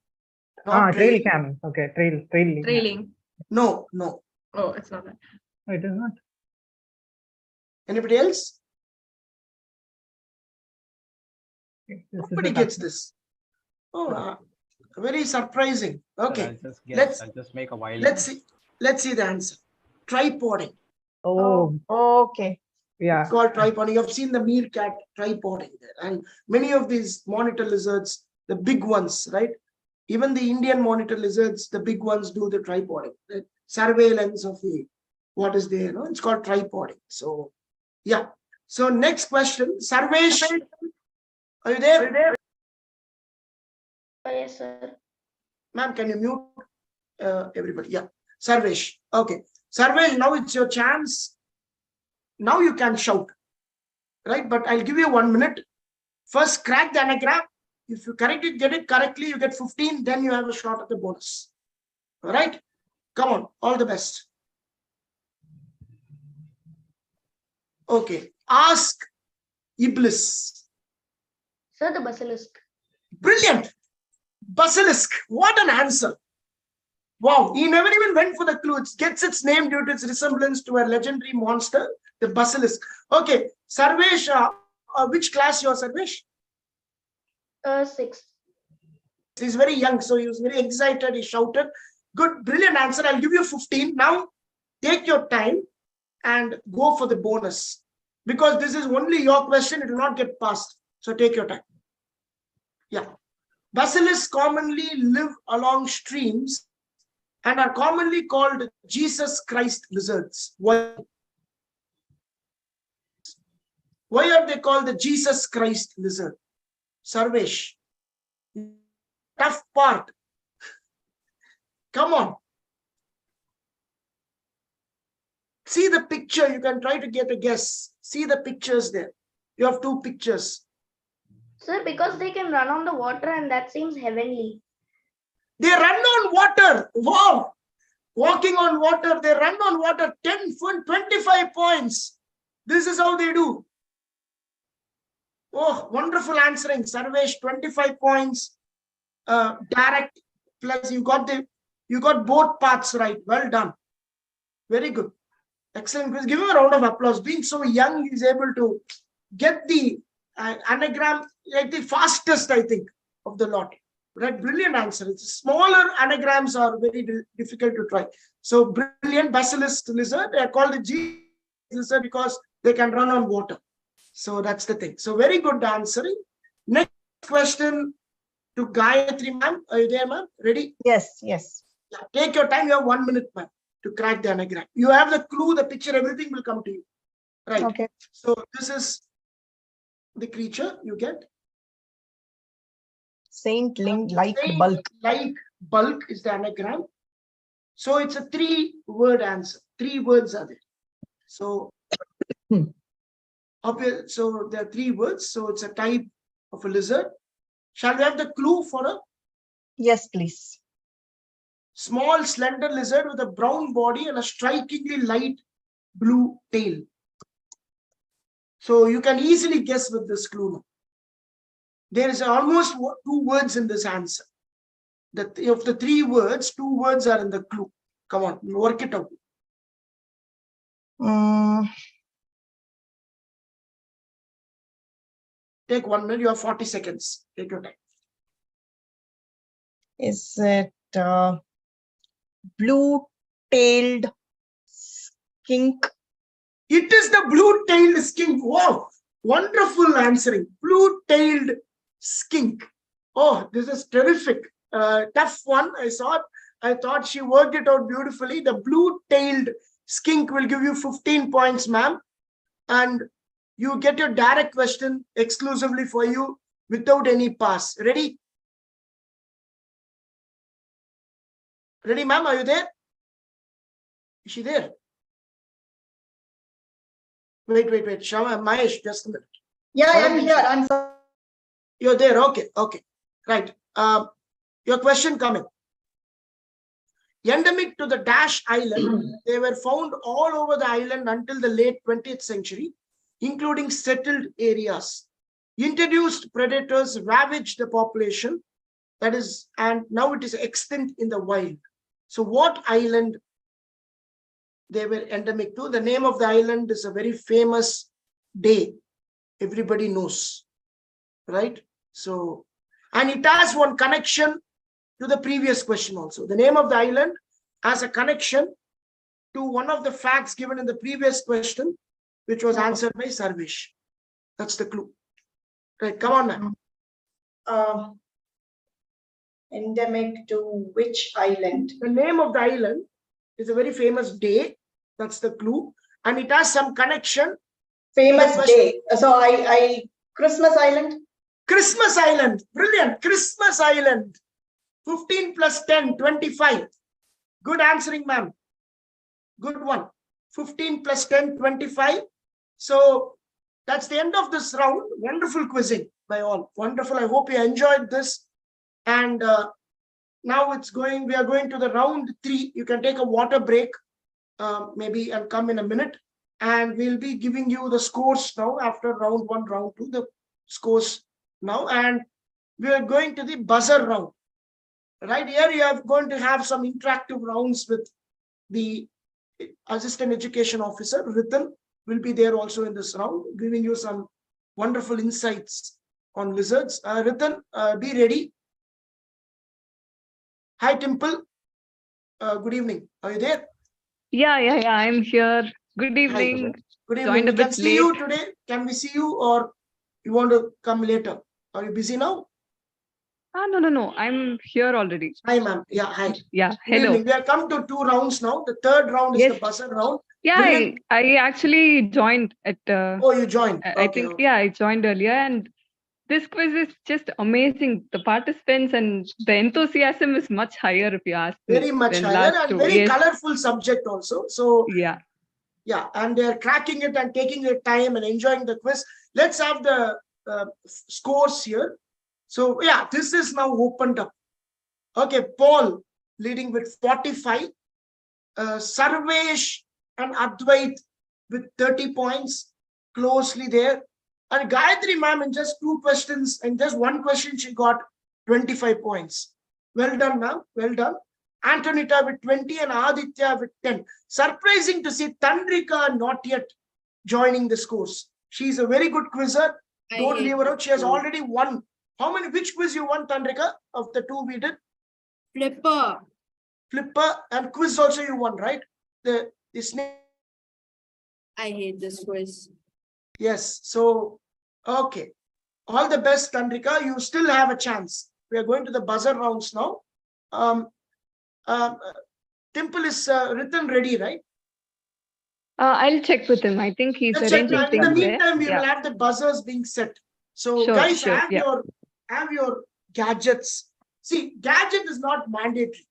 Not trail cam. Okay, trailing. Trailing. No. Oh, it's not that. No, it is not. Anybody else? Okay, this is Nobody the gets tough this. Oh, very surprising. Okay, I'll just guess. let's- I'll just make a wild. let's see the answer. Tripoding. one. Okay. Yeah. It's called tripoding. You've seen the meerkat tripoding there. And many of these monitor lizards, the big ones, right? Even the Indian monitor lizards, the big ones do the tripoding. The surveillance of what is there. No? It's called tripoding. So, yeah. So next question, Sarvesh. Are you there? Yes, sir. Ma'am, can you mute everybody? Yeah. Sarvesh. Okay. Sarvesh, now it's your chance. Now you can shout, right? But I'll give you 1 minute. First, crack the anagram. If you get it correctly, you get 15. Then you have a shot at the bonus. All right? Come on. All the best. Okay. Ask Iblis. Sir, the basilisk. Brilliant. Basilisk. What an answer. Wow. He never even went for the clue. It gets its name due to its resemblance to a legendary monster, the basilisk. Okay. Sarvesh, which class you are, Sarvesh? 6. He's very young, so he was very excited. He shouted. Good, brilliant answer. I'll give you 15. Now, take your time and go for the bonus. Because this is only your question, it will not get passed. So take your time. Yeah. Basilisks commonly live along streams and are commonly called Jesus Christ lizards. Why? Why are they called the Jesus Christ lizard? Sarvesh. Tough part. Come on. See the picture. You can try to get a guess. See the pictures there. You have 2 pictures. Sir, because they can run on the water and that seems heavenly. They run on water. Wow. Walking on water. They run on water. 25 points. This is how they do. Oh, wonderful answering. Sarvesh, 25 points. Direct plus you got both parts right. Well done. Very good. Excellent. Please give him a round of applause. Being so young, he's able to get the anagram like the fastest, I think, of the lot. Right? Brilliant answer. It's smaller anagrams are very difficult to try. So brilliant. Basilisk lizard. They are called the G lizard because they can run on water. So that's the thing. So very good answering. Next question to Gayatri, ma'am. Are you there, ma'am? Ready? Yes. Yeah. Take your time. You have 1 minute, ma'am, to crack the anagram. You have the clue, the picture, everything will come to you. Right. Okay. So this is the creature you get. Saint like Saint bulk. like bulk is the anagram. So it's a 3-word answer. 3 words are there. So, so there are 3 words. So it's a type of a lizard. Shall we have the clue for a Yes, please. small, slender lizard with a brown body and a strikingly light blue tail? So you can easily guess with this clue. There is almost 2 words in this answer. Of the 3 words, 2 words are in the clue. Come on, work it out. Take 1 minute. You have 40 seconds. Take your time. Is it blue-tailed skink? It is the blue-tailed skink. Wow, wonderful answering. Blue-tailed skink. Oh, this is terrific. Tough one. I thought she worked it out beautifully. The blue-tailed skink will give you 15 points, ma'am. And you get your direct question exclusively for you without any pass. Ready? Ready, ma'am? Are you there? Is she there? Wait. Shama, Mahesh, just a minute. Yeah, I'm here. I'm sorry. You're there. Okay. Right. Your question coming. Endemic to the Dash Island, they were found all over the island until the late 20th century, including settled areas. Introduced predators ravaged the population, and now it is extinct in the wild. So what island they were endemic to? The name of the island is a very famous day. Everybody knows, right? So, and it has one connection to the previous question also. The name of the island has a connection to one of the facts given in the previous question, which was answered by Sarvesh. That's the clue. Right, come on, ma'am. Endemic to which island? The name of the island is a very famous day. That's the clue. And it has some connection. Famous day. So I Christmas Island? Christmas Island. Brilliant. Christmas Island. 15 plus 10, 25. Good answering, ma'am. Good one. 15 plus 10, 25. So that's the end of this round. Wonderful quizzing by all. Wonderful. I hope you enjoyed this. And now we are going to the round 3. You can take a water break, maybe, and come in a minute. And we'll be giving you the scores now after round 1, round 2, the scores now. And we are going to the buzzer round. Right here, you are going to have some interactive rounds with the assistant education officer. Ritan will be there also in this round, giving you some wonderful insights on lizards. Ritan, be ready. Hi, Timple. Good evening. Are you there? Yeah, I'm here. Good evening. Good evening. Joined a We can bit see you late. today. Can we see you, or you want to come later? Are you busy now? No. I'm here already. Hi, ma'am. Yeah, hi. Yeah, Good hello. evening. We have come to 2 rounds now. The 3rd round is Yes. the buzzer round. Yeah, Brilliant. I actually joined at. Oh, you joined. I think I joined earlier, and this quiz is just amazing. The participants and the enthusiasm is much higher, if you ask me, Very much than higher last and two. very Yes. colorful subject also. So Yeah. yeah, and they're cracking it and taking their time and enjoying the quiz. Let's have the scores here. So yeah, this is now opened up. Okay, Paul leading with 45. Sarvesh and Advait with 30 points, closely there. And Gayatri ma'am, in just 2 questions, and just 1 question, she got 25 points. Well done, ma'am. Well done. Antonita with 20 and Aditya with 10. Surprising to see Tandrika not yet joining this course. She's a very good quizzer. Don't leave her out. She has already won. How many? Which quiz you won, Tandrika, of the 2 we did? Flipper. Flipper and quiz also you won, right? The snake. I hate this quiz. Yes. So, okay. All the best, Tandrika. You still have a chance. We are going to the buzzer rounds now. Timple is written ready, right? I'll check with him. I think he's Let's check. arranging And in the things there. meantime, we Yeah. will have the buzzers being set. So Sure, guys, sure, have yeah. your gadgets. See, gadget is not mandatory,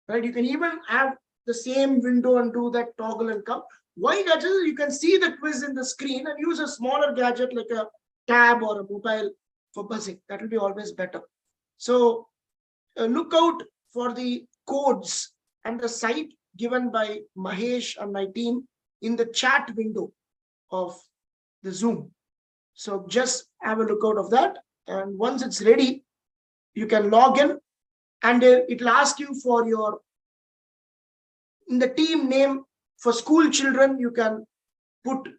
right? You can even have the same window and do that toggle and come. Why gadget? You can see the quiz in the screen and use a smaller gadget like a tab or a mobile for buzzing. That will be always better. So look out for the codes and the site given by Mahesh and my team in the chat window of the Zoom. So just have a look out of that. And once it's ready, you can log in and it'll ask you for in the team name. For school children, you can put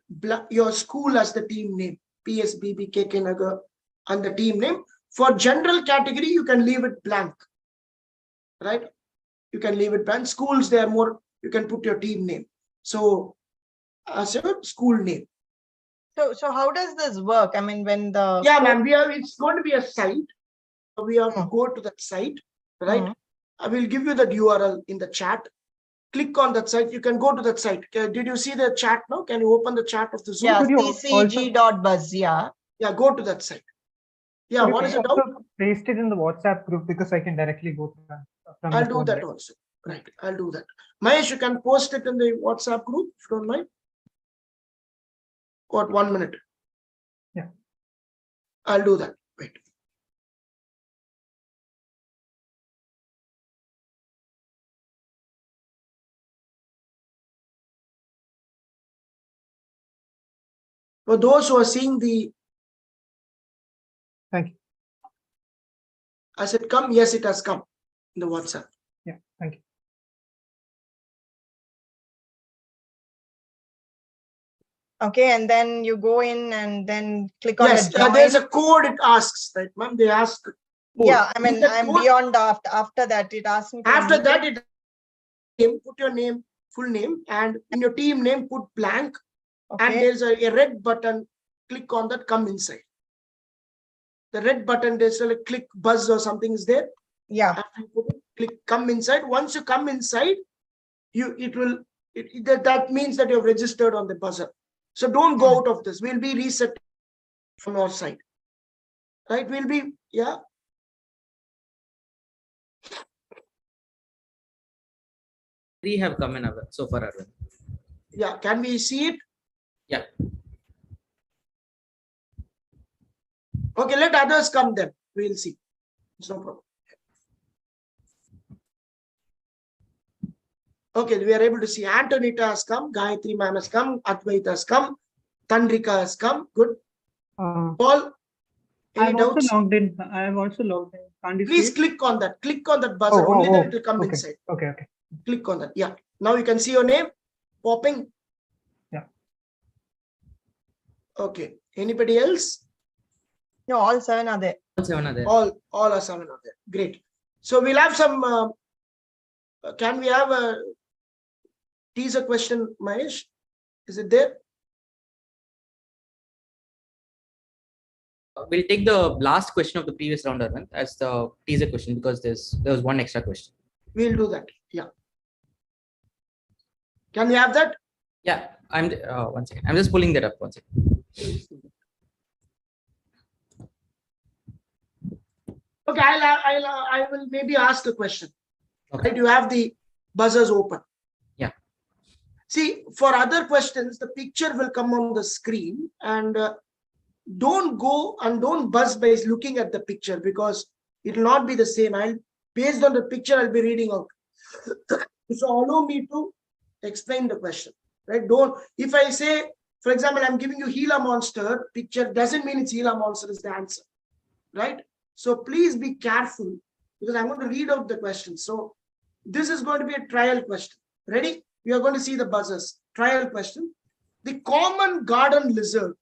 your school as the team name, PSBB KK Nagar, and the team name. For general category, you can leave it blank, right? You can leave it blank. Schools, they are more, you can put your team name. So as a school name. So how does this work? I mean, when the Yeah, ma'am, it's going to be a site. We have to go to that site, right? I will give you that URL in the chat. Click on that site. You can go to that site. Did you see the chat now? Can you open the chat of the Zoom? Yeah, Could you ccg.buzz, yeah. Yeah, go to that site. Yeah, Could what you is it? also paste it in the WhatsApp group because I can directly go to that from I'll the do phone, that right? also. Right, I'll do that. Mahesh, you can post it in the WhatsApp group if you don't mind. Got 1 minute. Yeah. I'll do that. Wait. For those who are seeing the, Thank you. has it come? Yes, it has come in the WhatsApp. Yeah, thank you. Okay, and then you go in and then click on Yes, the join. there's a code it asks, right, ma'am? They ask. Code. Yeah, I mean, In the I'm code- beyond after that. It asks me. After that, put your name, full name, and in your team name, put blank. And Okay. there's a red button. Click on that, come inside. The red button, there's a click buzz or something is there. Yeah. After you put it, click come inside. Once you come inside, that means that you have registered on the buzzer. So don't go out of this. We'll be reset from our side. Right? We'll be, yeah. Three have come in so far, Arvind. Yeah. Can we see it? Yeah. Okay, let others come then. We'll see. It's no problem. Okay, we are able to see Antonita has come, Gayatri ma'am has come, Advaita has come, Tandrika has come. Good. Paul, any doubts? I have also logged in. Can't you Please see it? click on that. Click on that buzzer. Only then it will come okay. inside. Okay. Click on that. Yeah. Now you can see your name popping. Yeah. Okay. Anybody else? No, all 7 are there. All 7 are there. All are 7 are there. Great. So we'll have some. Can we have a teaser question, Mahesh? Is it there? We'll take the last question of the previous round, Arvind, as the teaser question because there was one extra question. We'll do that. Yeah. Can we have that? Yeah, I'm 1 second. I'm just pulling that up 1 second. Okay, I will maybe ask a question. Okay. Right, you have the buzzers open. Yeah. See, for other questions, the picture will come on the screen, and don't go and don't buzz by looking at the picture because it will not be the same. Based on the picture, I'll be reading out. So allow me to explain the question. Right? If I say, for example, I'm giving you Gila monster picture, doesn't mean it's Gila monster is the answer. Right? So please be careful because I'm going to read out the question. So this is going to be a trial question. Ready? We are going to see the buzzers. Trial question. The common garden lizard.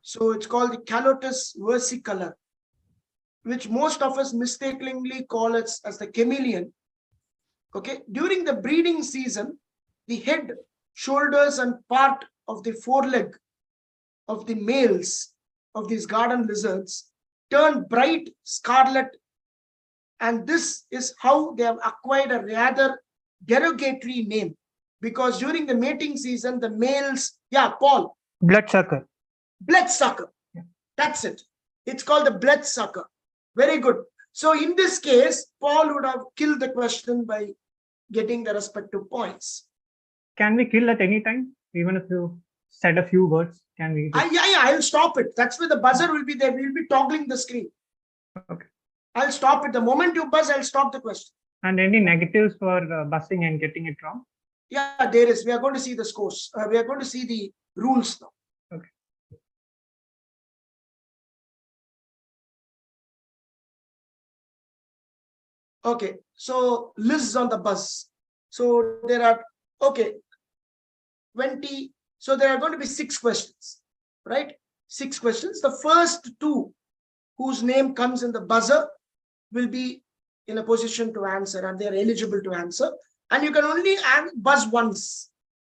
So it's called the Calotus versicolor, which most of us mistakenly call it as the chameleon. Okay. During the breeding season, the head, shoulders, and part of the foreleg of the males of these garden lizards turn bright scarlet, and this is how they have acquired a rather derogatory name because during the mating season, the males, yeah, Paul, Bloodsucker. bloodsucker. Yeah. That's it. It's called the bloodsucker. Very good. So in this case, Paul would have killed the question by getting the respective points. Can we kill at any time? Even if you said a few words, can we? I'll stop it. That's where the buzzer will be there. We'll be toggling the screen. Okay. I'll stop it. The moment you buzz, I'll stop the question. And any negatives for buzzing and getting it wrong? Yeah, there is. We are going to see the scores. We are going to see the rules now. Okay. Okay. So Liz on the buzz. So there are, okay, 20. So there are going to be 6 questions, right? 6 questions. The first 2 whose name comes in the buzzer will be in a position to answer, and they are eligible to answer. And you can only buzz once,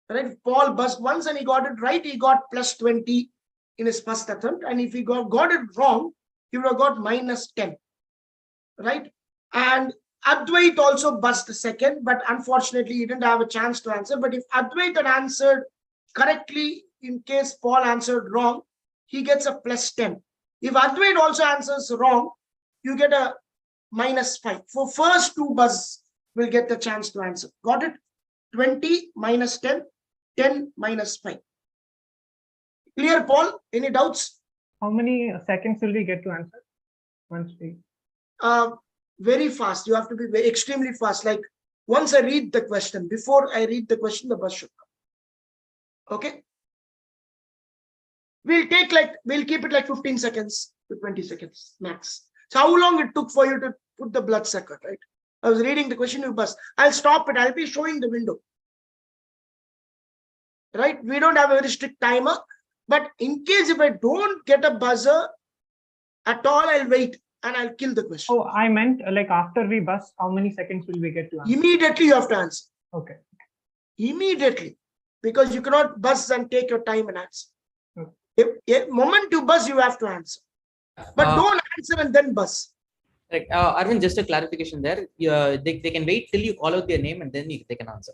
right? If Paul buzzed once and he got it right, he got plus 20 in his first attempt. And if he got it wrong, he would have got minus 10, right? And Advait also buzzed the second, but unfortunately he didn't have a chance to answer. But if Advait had answered correctly, in case Paul answered wrong, he gets a plus 10. If Advait also answers wrong, you get a minus 5. For first 2 buzz will get the chance to answer. Got it? 20 minus 10, 10 minus 5. Clear, Paul? Any doubts? How many seconds will we get to answer once we? Very fast. You have to be extremely fast. Like once I read the question, before I read the question, the buzz should come. Okay. We'll keep it like 15 seconds to 20 seconds max. So how long it took for you to put the bloodsucker, right? I was reading the question, you buzz. I'll stop it. I'll be showing the window. Right? We don't have a very strict timer. But in case if I don't get a buzzer at all, I'll wait and I'll kill the question. Oh, I meant like after we buzz, how many seconds will we get to answer? Immediately you have to answer. Okay. Immediately. Because you cannot buzz and take your time and answer. Okay. If moment you buzz, you have to answer. But don't answer and then buzz. Like, Arvind, just a clarification there. They can wait till you call out their name and then they can answer.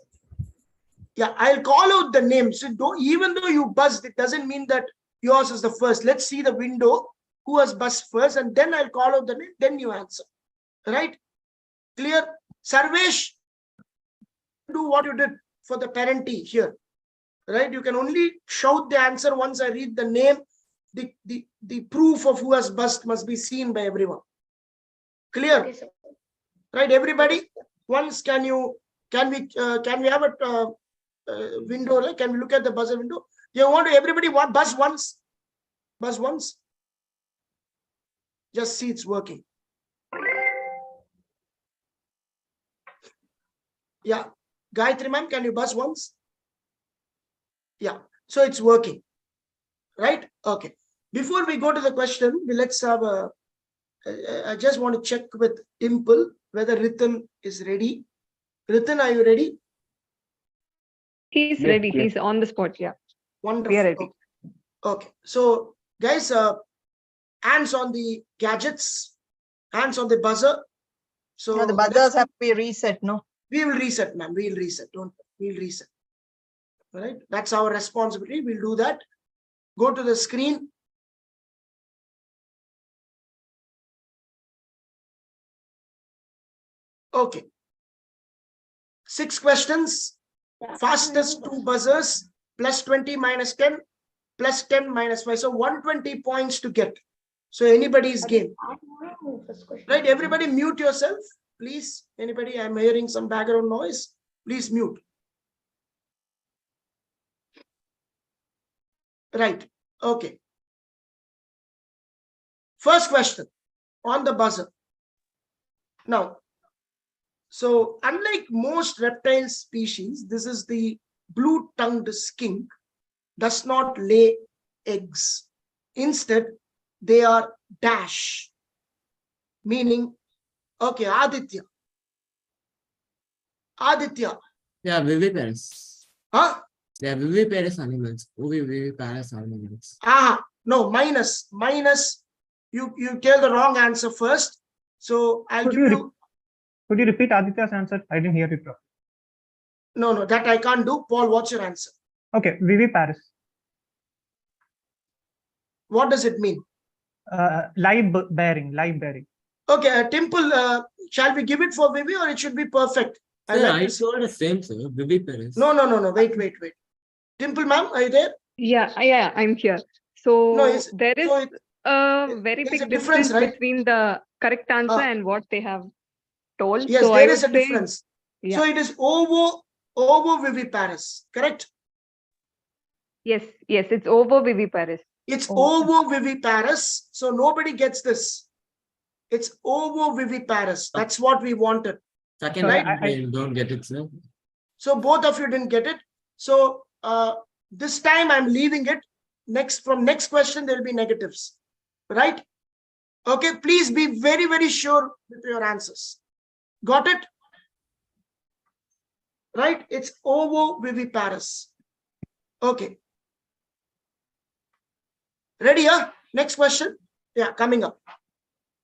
Yeah, I'll call out the name. So even though you buzzed, it doesn't mean that yours is the first. Let's see the window, who has buzzed first, and then I'll call out the name, then you answer. Right? Clear? Sarvesh, do what you did for the parentee here. Right? You can only shout the answer once I read the name. The proof of who has buzzed must be seen by everyone. Clear? Okay, sir. Right, everybody? Once can we have a window, right? Can we look at the buzzer window? You want to everybody buzz once? Buzz once? Just see it's working. Yeah. Gayatri ma'am, can you buzz once? Yeah. So it's working. Right? Okay. Before we go to the question, let's have a I just want to check with Dimple whether Ritan is ready. Ritan, are you ready? He's Yes, ready. yes. He's on the spot. Yeah. Wonderful. We are ready. Okay. So, guys, hands on the gadgets, hands on the buzzer. So No, the buzzers have to be reset, no? we will reset, ma'am. We'll reset. We'll reset. All right. That's our responsibility. We'll do that. Go to the screen. Okay. 6 questions. Fastest 2 buzzers, plus 20 minus 10, plus 10 minus 5. So 120 points to get. So anybody's game. Right? Everybody mute yourself, please. Anybody? I'm hearing some background noise. Please mute. Right. Okay. First question on the buzzer. Now, so unlike most reptile species, this is the blue-tongued skink, does not lay eggs. Instead, they are dash, meaning, okay, Aditya. Aditya. They are viviparous. Huh? They are viviparous animals. Oviviparous animals. No, minus. You tell the wrong answer first. So I'll give you. Could you repeat Aditya's answer? I didn't hear it properly. No, that I can't do. Paul, what's your answer? Okay, viviparous. What does it mean? Live bearing, live bearing. Okay, Temple, shall we give it for Vivi or it should be perfect? Sir, like I this. saw the same, sir. Viviparous. No. Wait. Dimple, ma'am, are you there? Yeah, I'm here. So No, there is a very there's big a difference, right? between the correct answer and what they have told. Yes, so there I is would a say, difference. Yeah. So it is ovoviviparous, correct? Yes, it's ovoviviparous. It's ovoviviparous. So nobody gets this. It's ovoviviparous. That's what we wanted. Second, right? I don't get it, sir. So both of you didn't get it. So this time I'm leaving it. From next question, there will be negatives, right? Okay, please be very, very sure with your answers. Got it? Right? It's ovoviviparous. Okay. Ready, huh? Next question. Yeah, coming up.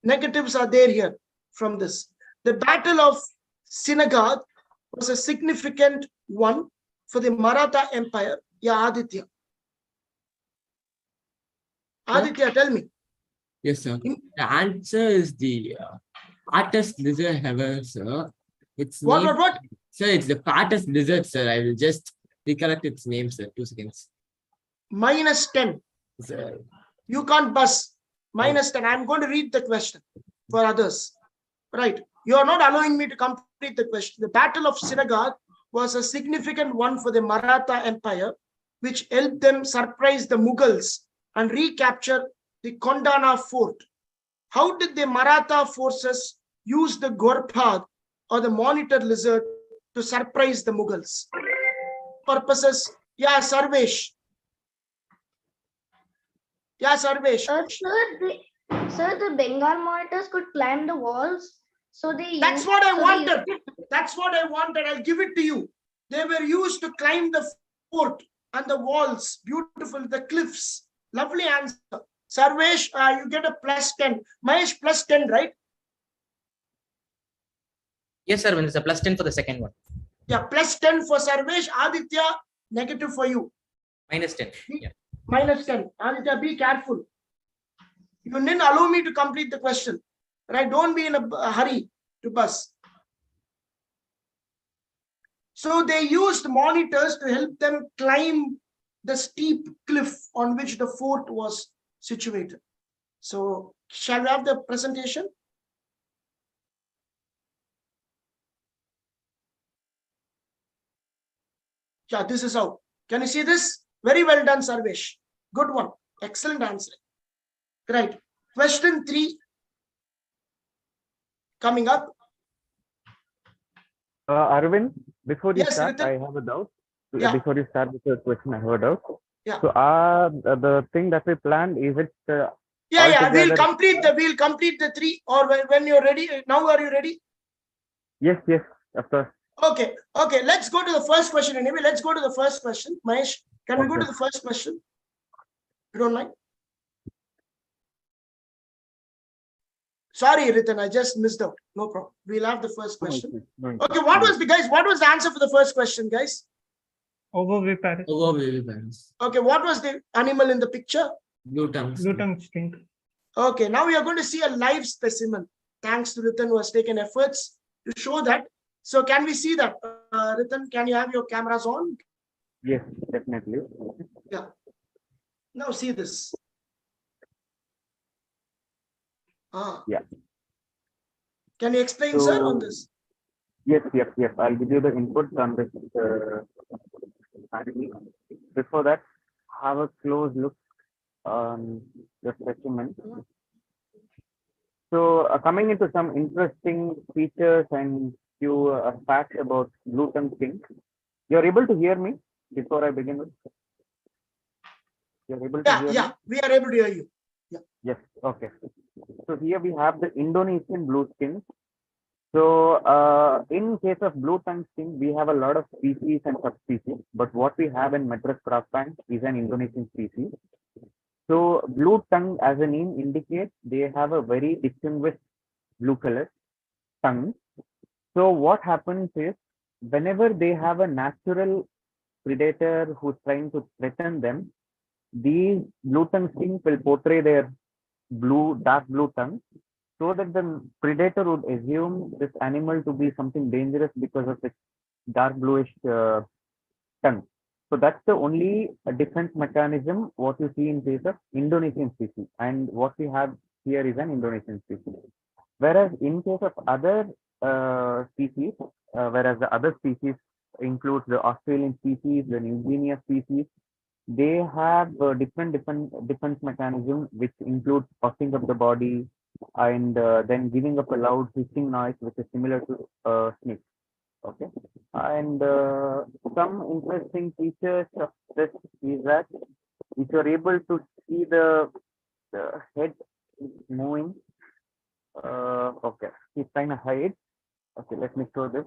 Negatives are there here from this. The Battle of Sinagad was a significant one for the Maratha Empire. Yeah, Aditya. Aditya, tell me. Yes, sir. The answer is the fattest lizard ever, sir. It's what? Sir, it's the fattest lizard, sir. I will just recollect its name, sir. 2 seconds. -10. Sir. You can't buzz. -10. I'm going to read the question for others. Right. You are not allowing me to complete the question. The Battle of Sinagad was a significant one for the Maratha Empire, which helped them surprise the Mughals and recapture the Kondana fort. How did the Maratha forces use the Gorpad or the monitor lizard to surprise the Mughals? Purposes. Yeah, Sarvesh. Yeah, Sarvesh. Sir, the Bengal monitors could climb the walls. So That's what I wanted. That's what I wanted. I'll give it to you. They were used to climb the fort and the walls. Beautiful. The cliffs. Lovely answer. Sarvesh, you get a +10. Mahesh, +10, right? Yes, sir. When it's a +10 for the second one. Yeah, +10 for Sarvesh. Aditya, negative for you. -10. Yeah. -10. Aditya, be careful. You didn't allow me to complete the question. Right? Don't be in a hurry to buzz. So they used monitors to help them climb the steep cliff on which the fort was situated. So shall we have the presentation? Yeah, this is how. Can you see this? Very well done, Sarvesh. Good one. Excellent answer. Right. Question 3 coming up. Arvind, before you Yes, start, Ritin. I have a doubt. Yeah. Before you start with your question, I have a doubt. Yeah. So, the thing that we planned, is it? Yeah. We'll altogether- complete the 3, or when you're ready. Now, are you ready? Yes, of course. Okay. Let's go to the first question. Anyway, let's go to the first question. Mahesh, can we go to the first question? You don't mind? Sorry, Ritan, I just missed out. No problem. We'll have the first question. Okay, what was the answer for the first question, guys? Ovoviviparous. Ovoviviparous. Okay, what was the animal in the picture? Blue tongue. Blue tongue skink. Okay, now we are going to see a live specimen. Thanks to Ritan, who has taken efforts to show that. So can we see that? Ritan, can you have your cameras on? Yes, definitely. Yeah. Now see this. Yeah. Can you explain, So- sir, on this? Yes. I'll give you the input on this. Before that, have a close look on the specimen. So, coming into some interesting features and few facts about blue tongue skink. You're able to hear me before I begin with? You're able to hear me? Yeah, we are able to hear you. Yes, okay. So here we have the Indonesian blue skink. So in case of blue tongue skink, we have a lot of species and subspecies, but what we have in Metris craftpan is an Indonesian species. So blue tongue, as a name indicates, they have a very distinguished blue color tongue. So what happens is, whenever they have a natural predator who's trying to threaten them, these blue tongue skinks will portray their dark blue tongue, so that the predator would assume this animal to be something dangerous because of its dark bluish tongue. So that's the only defense mechanism what you see in case of Indonesian species, and what we have here is an Indonesian species. Whereas in case of other species, whereas the other species includes the Australian species, the New Guinea species, they have different defense mechanism, which includes puffing up the body and then giving up a loud hissing noise, which is similar to snake. Okay, and some interesting features of this is that if you're able to see the head moving, okay, he's trying to hide. Okay, let me show this.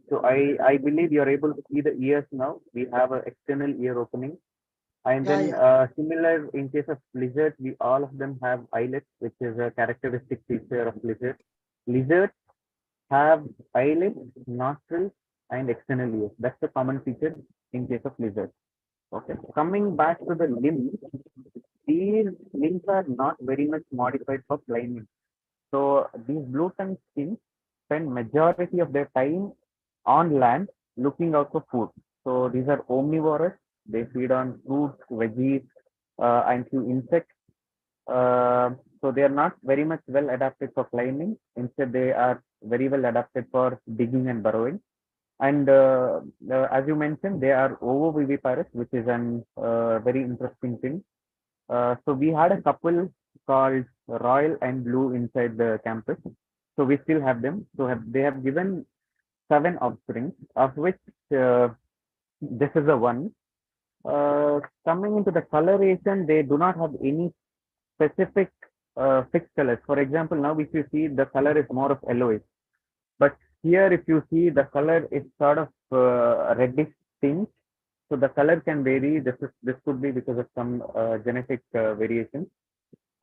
So I believe you're able to see the ears now. We have an external ear opening. And then similar in case of lizards, we all of them have eyelets, which is a characteristic feature of lizards. Lizards have eyelids, nostrils, and external ears. That's the common feature in case of lizards. Okay. Coming back to the limbs, these limbs are not very much modified for climbing. So these blue tongue skinks spend majority of their time on land looking out for food. So these are omnivorous. They feed on fruits, veggies, and few insects. So they are not very much well adapted for climbing. Instead, they are very well adapted for digging and burrowing. And as you mentioned, they are ovoviviparous, which is an very interesting thing. So we had a couple called Royal and Blue inside the campus. So we still have them. So they have given 7 offspring, of which this is the one. Coming into the coloration, they do not have any specific fixed colors. For example, now if you see, the color is more of yellowish. But here, if you see, the color is sort of reddish tinge. So the color can vary. This could be because of some genetic variation.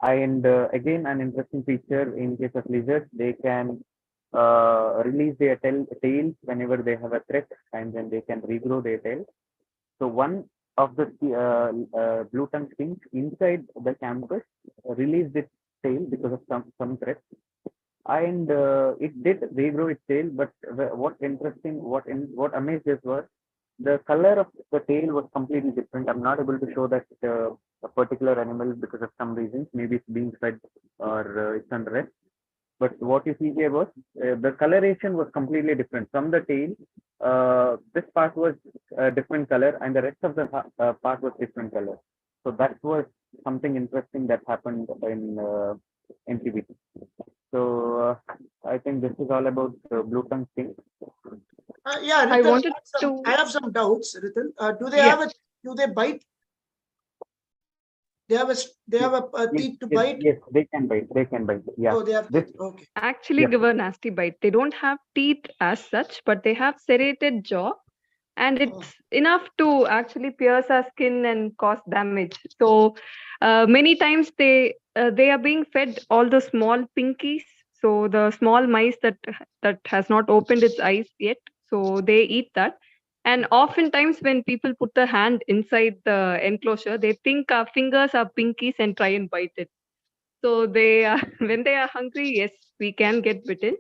And again, an interesting feature in case of lizards, they can release their tails whenever they have a threat, and then they can regrow their tail. So one of the blue tongue skinks inside the campus released its tail because of some threat, and it did regrow its tail. But what amazed us was the color of the tail was completely different. I'm not able to show that a particular animal because of some reasons. Maybe it's being fed or it's under rest. But what you see here was the coloration was completely different. From the tail, this part was a different color, and the rest of the part was different color. So that was something interesting that happened in MCBT. So I think this is all about blue tongue skinks. Yeah, Ritan, I have some doubts, Ritan. Do they bite? They have a teeth to bite? Yes, they can bite. They can bite. Yeah. Oh, they have teeth. Okay. Actually give a nasty bite. They don't have teeth as such, but they have serrated jaw, and it's enough to actually pierce our skin and cause damage. So many times they are being fed all the small pinkies. So the small mice that has not opened its eyes yet. So they eat that. And oftentimes when people put the hand inside the enclosure, they think our fingers are pinkies and try and bite it. So they are, when they are hungry, yes, we can get bitten.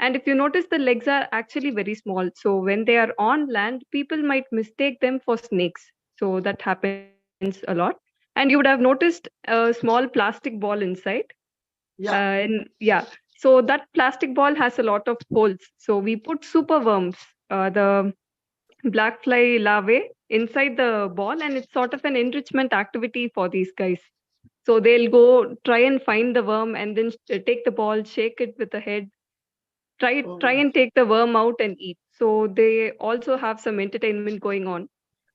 And if you notice, the legs are actually very small. So when they are on land, people might mistake them for snakes. So that happens a lot. And you would have noticed a small plastic ball inside. Yeah. So that plastic ball has a lot of holes. So we put super worms, the black fly larvae, inside the ball, and it's sort of an enrichment activity for these guys. So they'll go try and find the worm and then take the ball, shake it with the head, try and take the worm out and eat. So they also have some entertainment going on.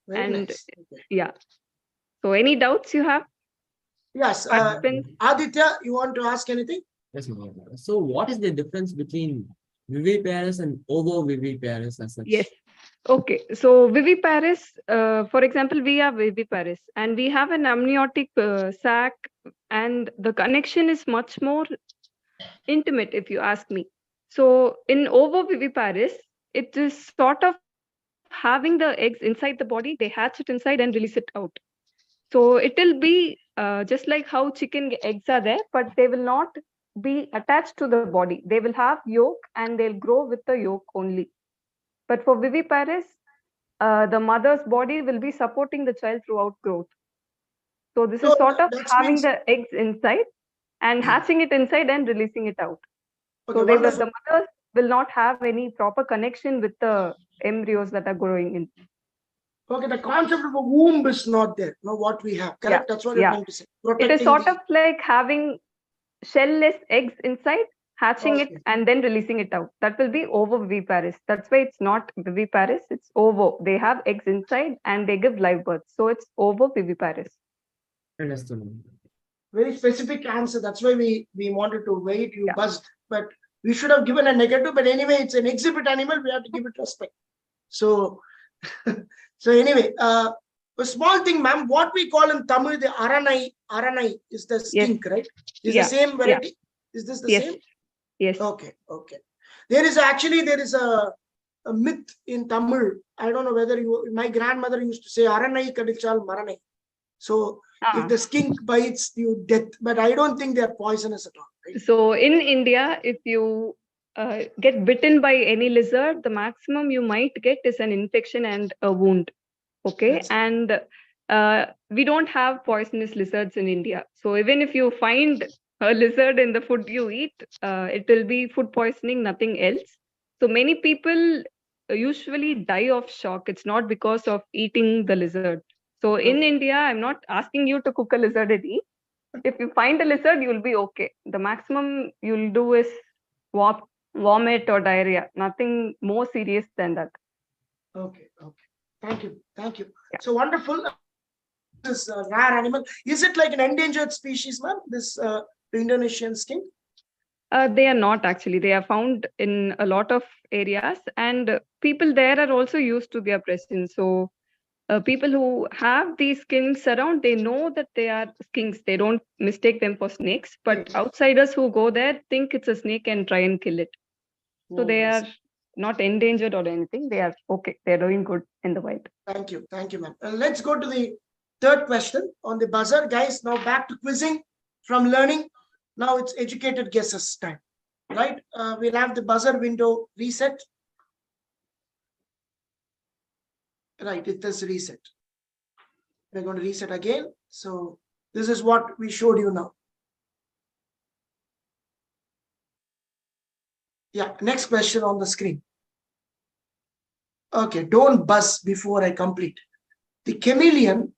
Very nice. Yeah. So any doubts you have? Yes. Aditya, you want to ask anything? Yes, ma'am. So what is the difference between viviparous and ovoviviparous as such? Yes. Okay. So viviparous, for example, we are viviparous and we have an amniotic sac, and the connection is much more intimate if you ask me. So in ovoviviparous, it is sort of having the eggs inside the body. They hatch it inside and release it out. So it will be just like how chicken eggs are there, but they will not be attached to the body. They will have yolk and they'll grow with the yolk only. But for viviparous, the mother's body will be supporting the child throughout growth. So this is So sort of that having means- the eggs inside and hatching it inside and releasing it out. Okay, So wonderful. the mothers will not have any proper connection with the embryos that are growing in. Okay, the concept of a womb is not there. No, what we have, correct? That's what you're trying to say. It is Protecting sort the- of like having shell-less eggs inside, hatching Okay. it and then releasing it out. That will be ovoviviparous. That's why it's not viviparous, it's ovo. They have eggs inside and they give live birth. So it's ovoviviparous. Understood. Very specific answer. That's why we wanted to wait. You buzzed, but we should have given a negative. But anyway, it's an exhibit animal. We have to give it respect. So, so anyway, a small thing, ma'am. What we call in Tamil the aranai is the skink, right? Is the same variety? Is this the same? Yes. Okay. Okay. There is a myth in Tamil. I don't know whether my grandmother used to say aranai kadichal maranai. So if the skink bites you, death. But I don't think they are poisonous at all. Right? So in India, if you get bitten by any lizard, the maximum you might get is an infection and a wound. Okay. And we don't have poisonous lizards in India. So even if you find a lizard in the food you eat, it will be food poisoning, nothing else. So many people usually die of shock. It's not because of eating the lizard. So in India, I'm not asking you to cook a lizard and eat. If you find a lizard, you'll be okay. The maximum you'll do is vomit or diarrhea. Nothing more serious than that. Okay. Okay. Thank you. Thank you. So wonderful. This rare animal. Is it like an endangered species, ma'am? This Indonesian skink? They are not actually. They are found in a lot of areas, and people there are also used to their presence. So people who have these skinks around, they know that they are skinks. They don't mistake them for snakes. But outsiders who go there think it's a snake and try and kill it. So they are not endangered or anything. They are okay. They're doing good in the wild. Thank you. Thank you, ma'am. Let's go to the third question on the buzzer. Guys, now back to quizzing from learning. Now it's educated guesses time, right? We'll have the buzzer window reset. Right, it is reset. We're going to reset again. So this is what we showed you now. Yeah, next question on the screen. Okay, don't buzz before I complete. The chameleon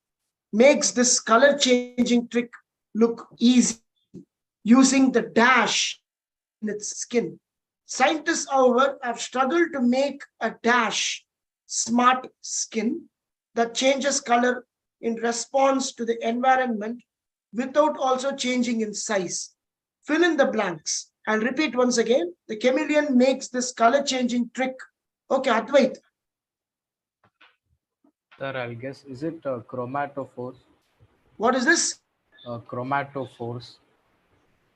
makes this color changing trick look easy using the dash in its skin. Scientists, however, have struggled to make a dash smart skin that changes color in response to the environment without also changing in size. Fill in the blanks. I'll repeat once again. The chameleon makes this color changing trick. Okay, Advait. Sir, I'll guess, is it chromatophores? What is this? Chromatophores.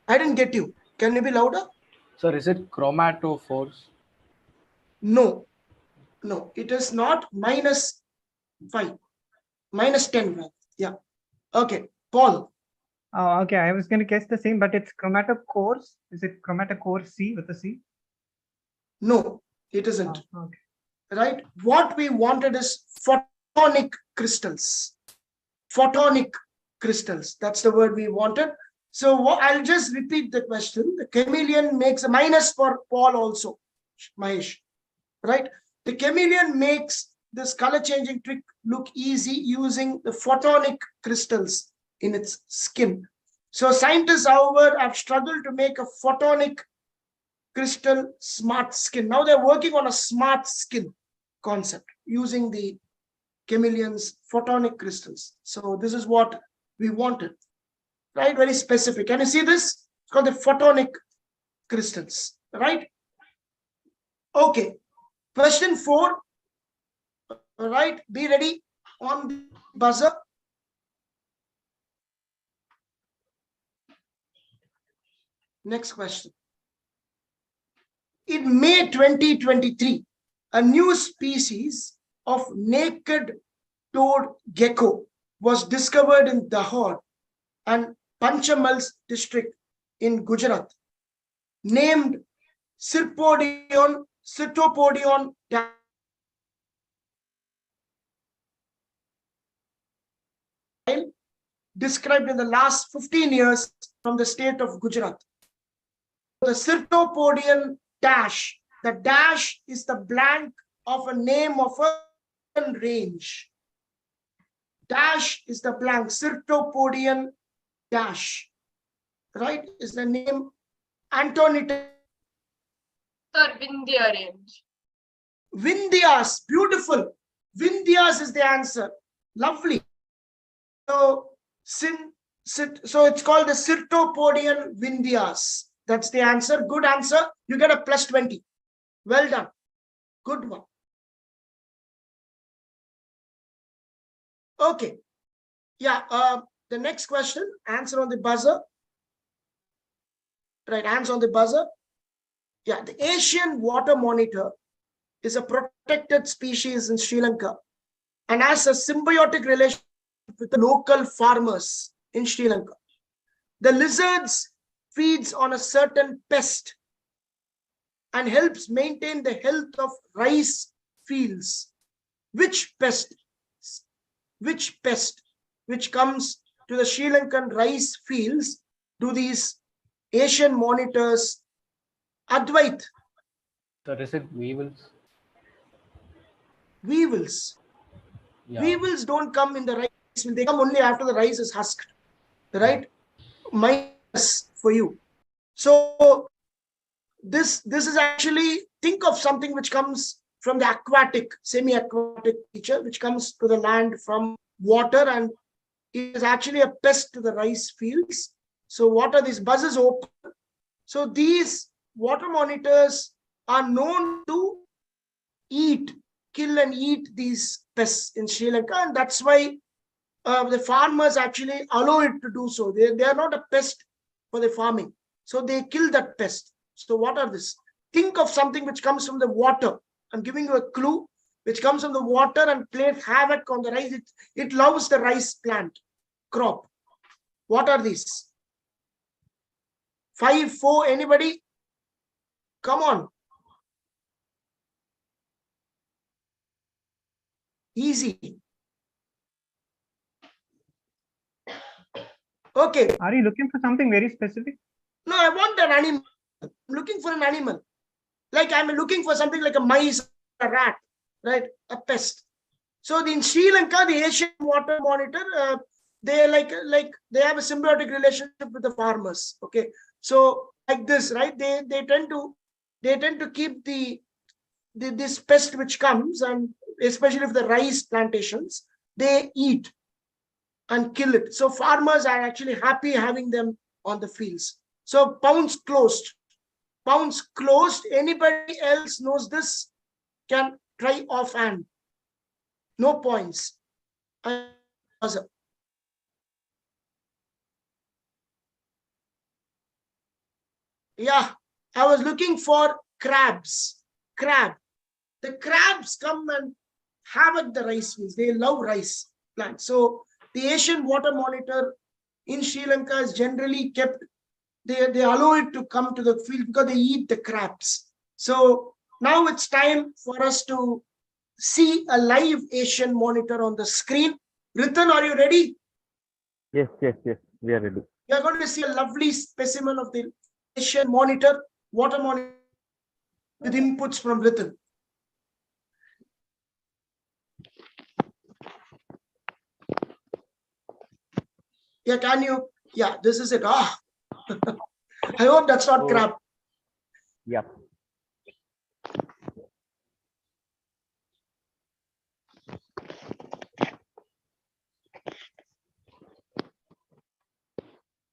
I didn't get you. Can you be louder? Sir, is it chromatophores? No. No, it is not. -5. -10. Yeah. Okay. Paul. Oh, okay. I was going to guess the same, but it's chromatophores. Is it chromatophore C with a C? No, it isn't. Oh, okay. Right? What we wanted is photonic crystals. Photonic crystals. That's the word we wanted. So I'll just repeat the question. The chameleon makes a minus for Paul also, Mahesh. Right? The chameleon makes this color changing trick look easy using the photonic crystals in its skin. So scientists, however, have struggled to make a photonic crystal smart skin. Now they're working on a smart skin concept using the chameleon's photonic crystals. So this is what we wanted, right? Very specific. Can you see this? It's called the photonic crystals, right? Okay. Question 4. All right. Be ready on the buzzer. Next question. In May 2023, a new species of naked toed gecko was discovered in Dahod and Panchamal's district in Gujarat, named Sirpodion, described in the last 15 years from the state of Gujarat. The Sirtopodian dash, the dash is the blank of a name of a range. Dash is the blank, Sirtopodian dash, right, is the name. Antonita. Sir, Vindhya range. Vindhyas, beautiful. Vindhyas is the answer. Lovely. So it's called the Sirtopodian Vindhyas. That's the answer. Good answer. You get a plus 20. Well done. Good one. Okay. Yeah. The next question. Answer on the buzzer. Right. Hands on the buzzer. Yeah. The Asian water monitor is a protected species in Sri Lanka and has a symbiotic relationship with the local farmers in Sri Lanka. The lizards feeds on a certain pest and helps maintain the health of rice fields. Which pest which comes to the Sri Lankan rice fields do these Asian monitors? Advait. So is it weevils? Weevils. Yeah. Weevils don't come in the rice field. They come only after the rice is husked. Right? Minus for you. So this is actually, think of something which comes from the aquatic, semi-aquatic creature, which comes to the land from water, and it is actually a pest to the rice fields. So what are these? Buzzes open. So these water monitors are known to kill and eat these pests in Sri Lanka, and that's why the farmers actually allow it to do so. They are not a pest for the farming, so they kill that pest. So what are this? Think of something which comes from the water. I'm giving you a clue, which comes from the water and plays havoc on the rice. It loves the rice plant crop. What are these? 5, 4, anybody? Come on. Easy. Okay. Are you looking for something very specific? No, I want an animal. I'm looking for an animal. Like I'm looking for something like a mice, a rat, right? A pest. So in Sri Lanka, the Asian water monitor, they they have a symbiotic relationship with the farmers. Okay. So like this, right? They tend to keep this pest which comes, and especially if the rice plantations, they eat and kill it. So farmers are actually happy having them on the fields. So pounds closed. Pounds closed. Anybody else knows this? Can try offhand. No points. Yeah, I was looking for crabs. Crab. The crabs come and havoc the rice fields. They love rice plants. So the Asian water monitor in Sri Lanka is generally kept. They allow it to come to the field because they eat the crabs. So now it's time for us to see a live Asian monitor on the screen. Ritan, are you ready? Yes. We are ready. You are going to see a lovely specimen of the Asian monitor, water monitor, with inputs from Ritan. Yeah, can you? Yeah, this is it. I hope that's not crab. Yeah.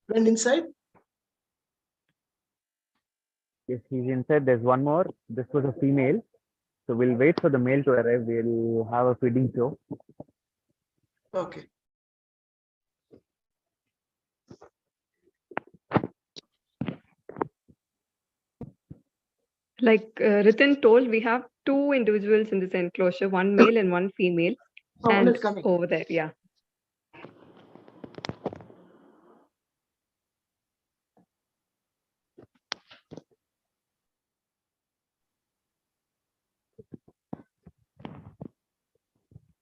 Went inside? Yes, he's inside. There's one more. This was a female. So we'll wait for the male to arrive. We'll have a feeding show. Okay. Like Ritin told, we have two individuals in this enclosure, one male and one female. Oh, one And is coming. over there, yeah.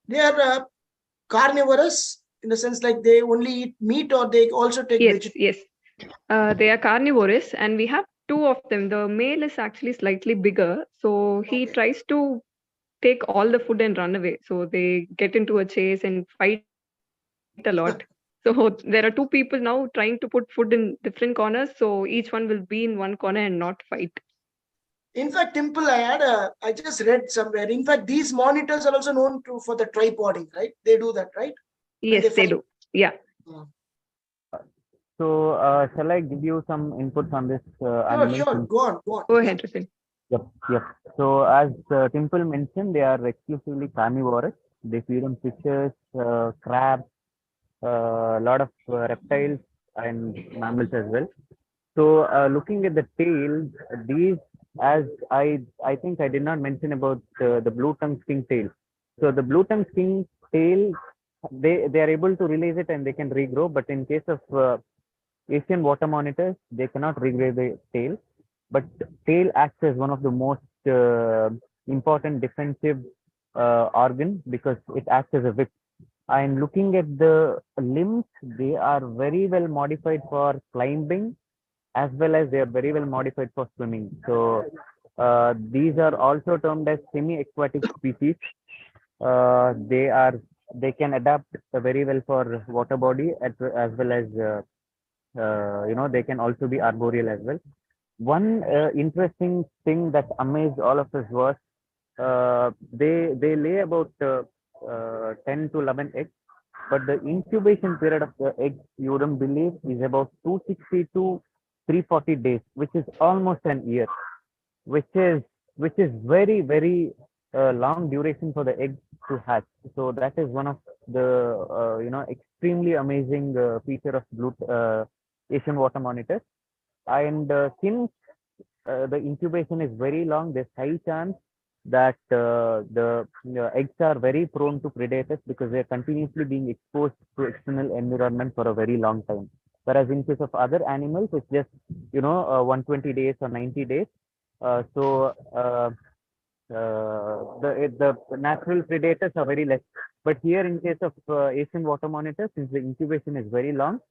They are carnivorous in the sense like they only eat meat or they also take Yes, vegetarian. yes. They are carnivorous, and we have two of them. The male is actually slightly bigger, so he Okay. tries to take all the food and run away. So they get into a chase and fight a lot. So there are two people now trying to put food in different corners, so each one will be in one corner and not fight. In fact, Dimple, I just read somewhere. In fact, these monitors are also known for the tripoding, right? They do that, right? Yes, they do. Yeah. So, shall I give you some inputs on this Sure, animal? sure. Go on, go on. Go ahead, Ritin. Yep. So, as Temple mentioned, they are exclusively carnivorous. They feed on fishes, crabs, a lot of reptiles and mammals as well. So, looking at the tails, these, as I think I did not mention about the blue tongue sting tail. So, the blue tongue sting tail, they are able to release it and they can regrow. But in case of Asian water monitors, they cannot regrow the tail. But tail acts as one of the most important defensive organ because it acts as a whip. And looking at the limbs, they are very well modified for climbing as well as they are very well modified for swimming. So these are also termed as semi-aquatic species. They can adapt very well for water body as well as they can also be arboreal as well. One interesting thing that amazed all of us was they lay about 10 to 11 eggs, but the incubation period of the eggs, you wouldn't believe, is about 260 to 340 days, which is almost an year, which is very long duration for the egg to hatch. So that is one of the extremely amazing feature of Asian water monitors. And since the incubation is very long, there's high chance that the eggs are very prone to predators because they're continuously being exposed to external environment for a very long time. Whereas in case of other animals, it's just 120 days or 90 days. The natural predators are very less. But here, in case of Asian water monitors, since the incubation is very long,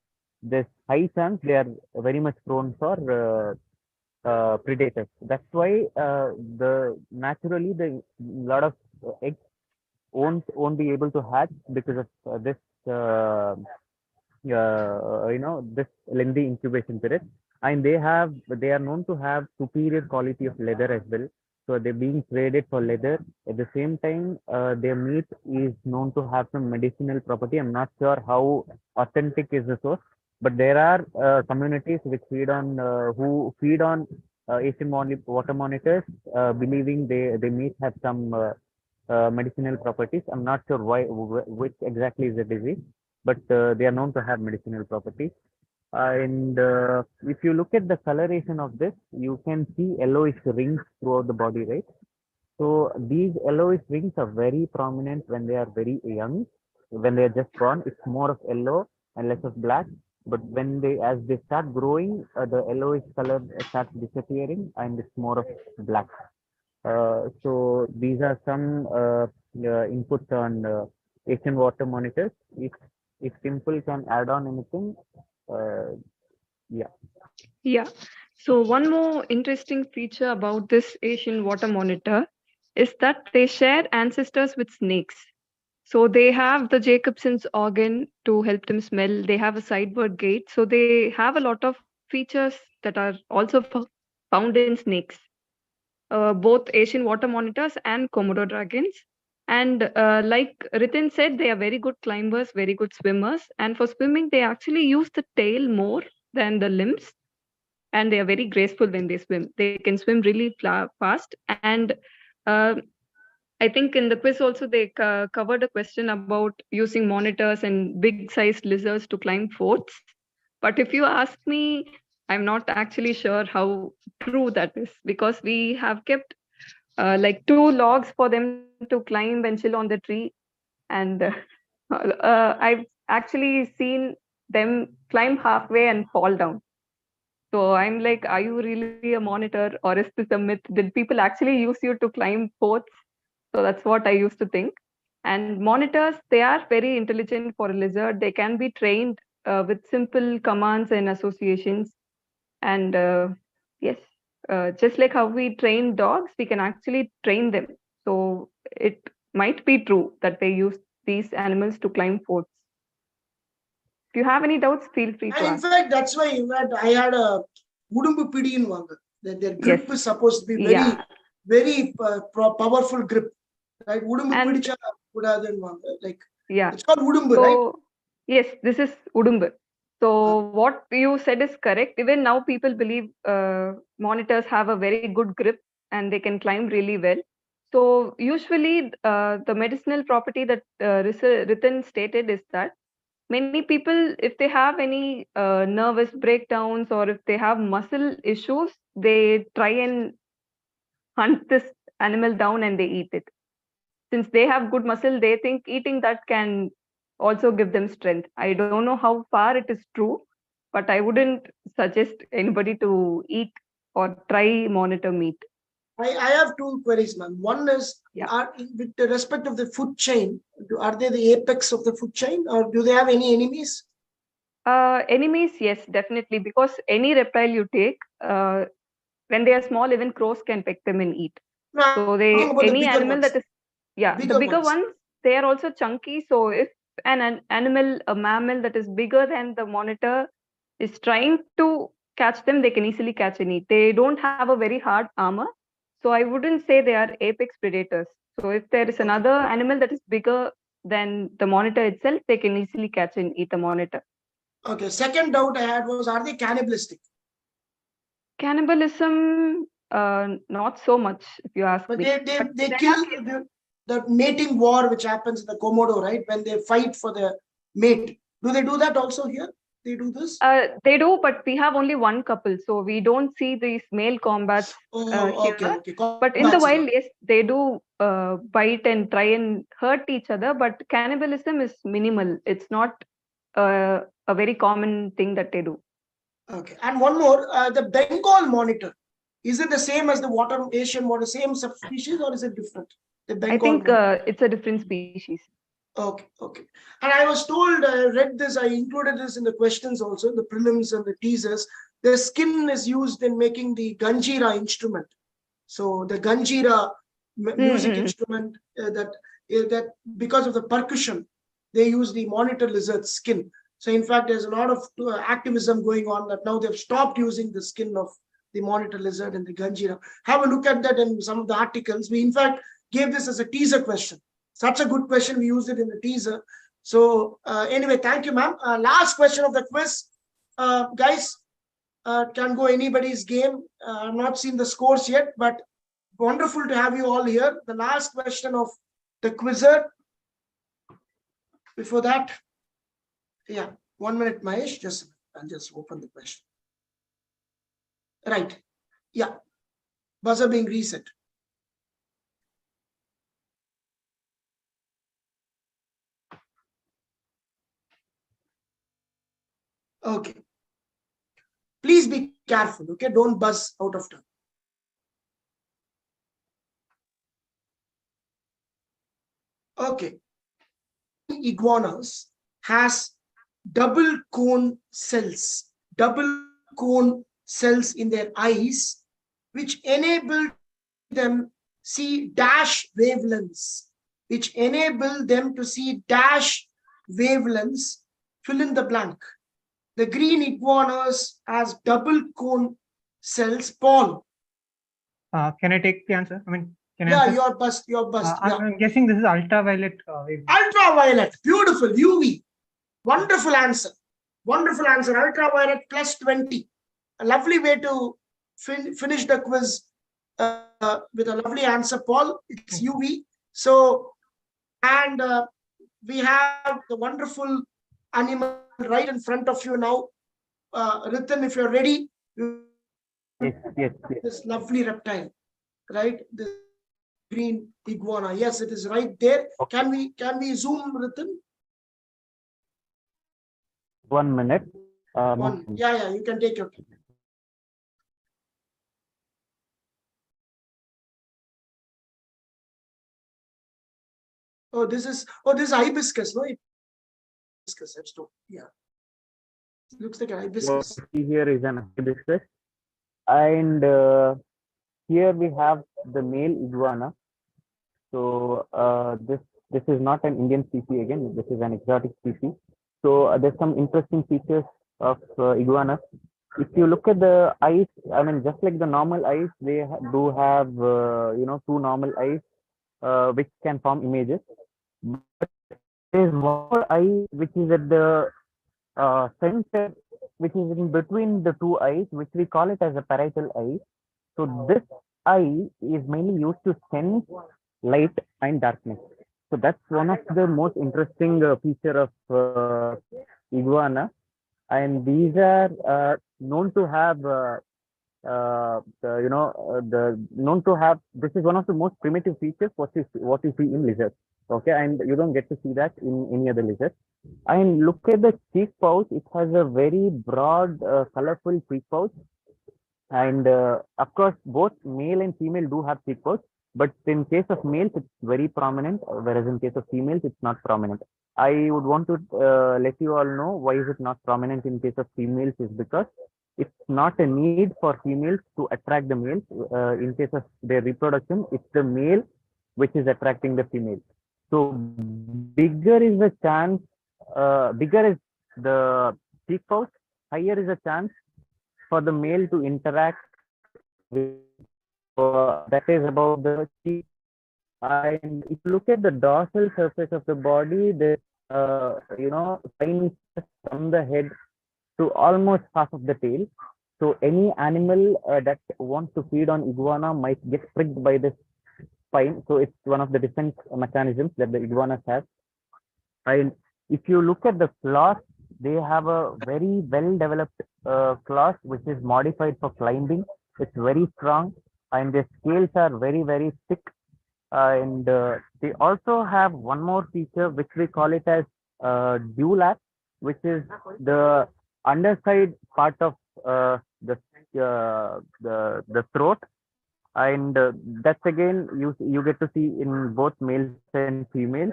there's high chance they are very much prone for predators. That's why the lot of eggs won't be able to hatch because of this this lengthy incubation period. And they are known to have superior quality of leather as well. So they're being traded for leather. At the same time, their meat is known to have some medicinal property. I'm not sure how authentic is the source, but there are communities which who feed on Asian water monitors, believing they meat have some medicinal properties. I'm not sure which exactly is the disease, but they are known to have medicinal properties. And if you look at the coloration of this, you can see yellowish rings throughout the body, right? So these yellowish rings are very prominent when they are very young. When they are just born, it's more of yellow and less of black. But as they start growing, the yellowish color starts disappearing and it's more of black. So these are some inputs on Asian water monitors. If Simple can add on anything, yeah. Yeah. So one more interesting feature about this Asian water monitor is that they share ancestors with snakes. So they have the Jacobson's organ to help them smell. They have a sideward gate. So they have a lot of features that are also found in snakes. Both Asian water monitors and Komodo dragons. And like Ritin said, they are very good climbers, very good swimmers. And for swimming, they actually use the tail more than the limbs. And they are very graceful when they swim. They can swim really fast. And I think in the quiz also they covered a question about using monitors and big sized lizards to climb forts. But if you ask me, I'm not actually sure how true that is, because we have kept like 2 logs for them to climb and chill on the tree, and I've actually seen them climb halfway and fall down. So I'm like, are you really a monitor, or is this a myth? Did people actually use you to climb forts? So that's what I used to think. And monitors, they are very intelligent for a lizard. They can be trained with simple commands and associations. And yes, just like how we train dogs, we can actually train them. So it might be true that they use these animals to climb forts. If you have any doubts, feel free to And in ask. fact, that's why I had a Udumbu Pidi in Vanga. That their grip Yes. is supposed to be Yeah. very powerful grip. Right? Udumbu And- Pidicha Udadu in Vanga. Like, Yeah. it's called Udumbu, So, right? yes, this is Udumbu. So what you said is correct. Even now, people believe monitors have a very good grip and they can climb really well. So usually, the medicinal property that Ritan stated is that many people, if they have any nervous breakdowns or if they have muscle issues, they try and hunt this animal down and they eat it. Since they have good muscle, they think eating that can also give them strength. I don't know how far it is true, but I wouldn't suggest anybody to eat or try monitor meat. I have 2 queries, ma'am. One is, with the respect of the food chain, are they the apex of the food chain, or do they have any enemies? Enemies, yes, definitely, because any reptile you take, when they are small, even crows can peck them and eat. So any animal that is, the bigger ones, they are also chunky. So if an animal, a mammal that is bigger than the monitor is trying to catch them, they can easily catch and eat. They don't have a very hard armor. So I wouldn't say they are apex predators. So if there is another animal that is bigger than the monitor itself, they can easily catch and eat the monitor. Okay. Second doubt I had was, are they cannibalistic? Cannibalism, not so much, if you ask But me. they kill the mating war which happens in the Komodo, right? When they fight for the mate. Do they do that also here? They do this? They do, but we have only one couple, so we don't see these male combats here. Okay. But in the wild, yes, they do bite and try and hurt each other, but cannibalism is minimal. It's not a very common thing that they do. Okay. And one more, the Bengal monitor, is it the same as the Asian water, same subspecies, or is it different? The Bengal I think it's a different species. Okay. And I was told, I read this, I included this in the questions also, the prelims and the teasers. The skin is used in making the Ganjira instrument. So the Ganjira music instrument, that because of the percussion, they use the monitor lizard skin. So in fact, there's a lot of activism going on that now they've stopped using the skin of the monitor lizard and the Ganjira. Have a look at that in some of the articles. We in fact gave this as a teaser question. Such a good question. We used it in the teaser. So anyway, thank you, ma'am. Last question of the quiz. Guys, can go anybody's game. I've not seen the scores yet, but wonderful to have you all here. The last question of the Quizard. Before that, 1 minute, Mahesh. I'll just open the question. Right. Yeah. Buzzer being reset. Okay. Please be careful, okay? Don't buzz out of turn. Okay. Iguanas has double cone cells in their eyes, which enable them see dash wavelengths, fill in the blank. The green iguanas has double cone cells. Paul. Can I take the answer? I mean, can I Yeah, answer? you're bust. I'm guessing this is ultraviolet wave. Ultraviolet. Beautiful. UV. Wonderful answer. Ultraviolet plus 20. A lovely way to finish the quiz with a lovely answer, Paul. It's UV. So, and we have the wonderful animal right in front of you now. Ritan, if you're ready, Yes, yes, yes. This lovely reptile, right? This green iguana. Yes, it is right there. Okay. Can we zoom, Ritin? 1 minute. Yeah, you can take your time. Oh, this is hibiscus, no? Hibiscus, that's true. Yeah. Looks like an hibiscus. What you see here is an hibiscus, and here we have the male iguana. So this is not an Indian species again. This is an exotic species. So there's some interesting features of iguanas. If you look at the eyes, I mean, just like the normal eyes, they do have two normal eyes which can form images. But there's one more eye which is at the center, which is in between the two eyes, which we call it as a parietal eye. So this eye is mainly used to sense light and darkness. So that's one of the most interesting feature of iguana, and these are known to have known to have, this is one of the most primitive features what you see in lizards. Okay, and you don't get to see that in any other lizard. And look at the cheek pouch; it has a very broad, colorful cheek pouch. And of course, both male and female do have cheek pouch, but in case of males, it's very prominent, whereas in case of females, it's not prominent. I would want to let you all know why is it not prominent in case of females is because it's not a need for females to attract the males. In case of their reproduction, it's the male which is attracting the female. So bigger is the chance, bigger is the cheek pouch, higher is the chance for the male to interact with, that is about the cheek. And if you look at the dorsal surface of the body, there's tiny from the head to almost half of the tail. So any animal that wants to feed on iguana might get pricked by this spine. So it's one of the defense mechanisms that the iguanas have. And if you look at the claws, they have a very well developed claws which is modified for climbing. It's very strong, and their scales are very, very thick. And they also have one more feature which we call it as dewlap, which is the underside part of the throat, and that's again you get to see in both males and females,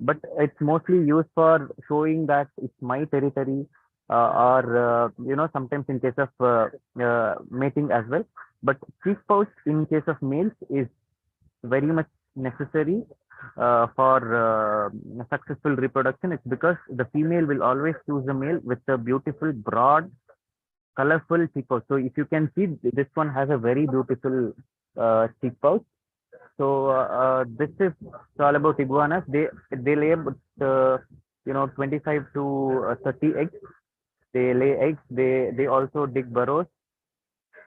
but it's mostly used for showing that it's my territory, or sometimes in case of mating as well. But cheek pouch in case of males is very much necessary for successful reproduction. It's because the female will always choose the male with a beautiful, broad, colorful cheek pouch. So if you can see, this one has a very beautiful cheek pouch. So this is all about iguanas. They lay about 25 to 30 eggs. They lay eggs. They also dig burrows,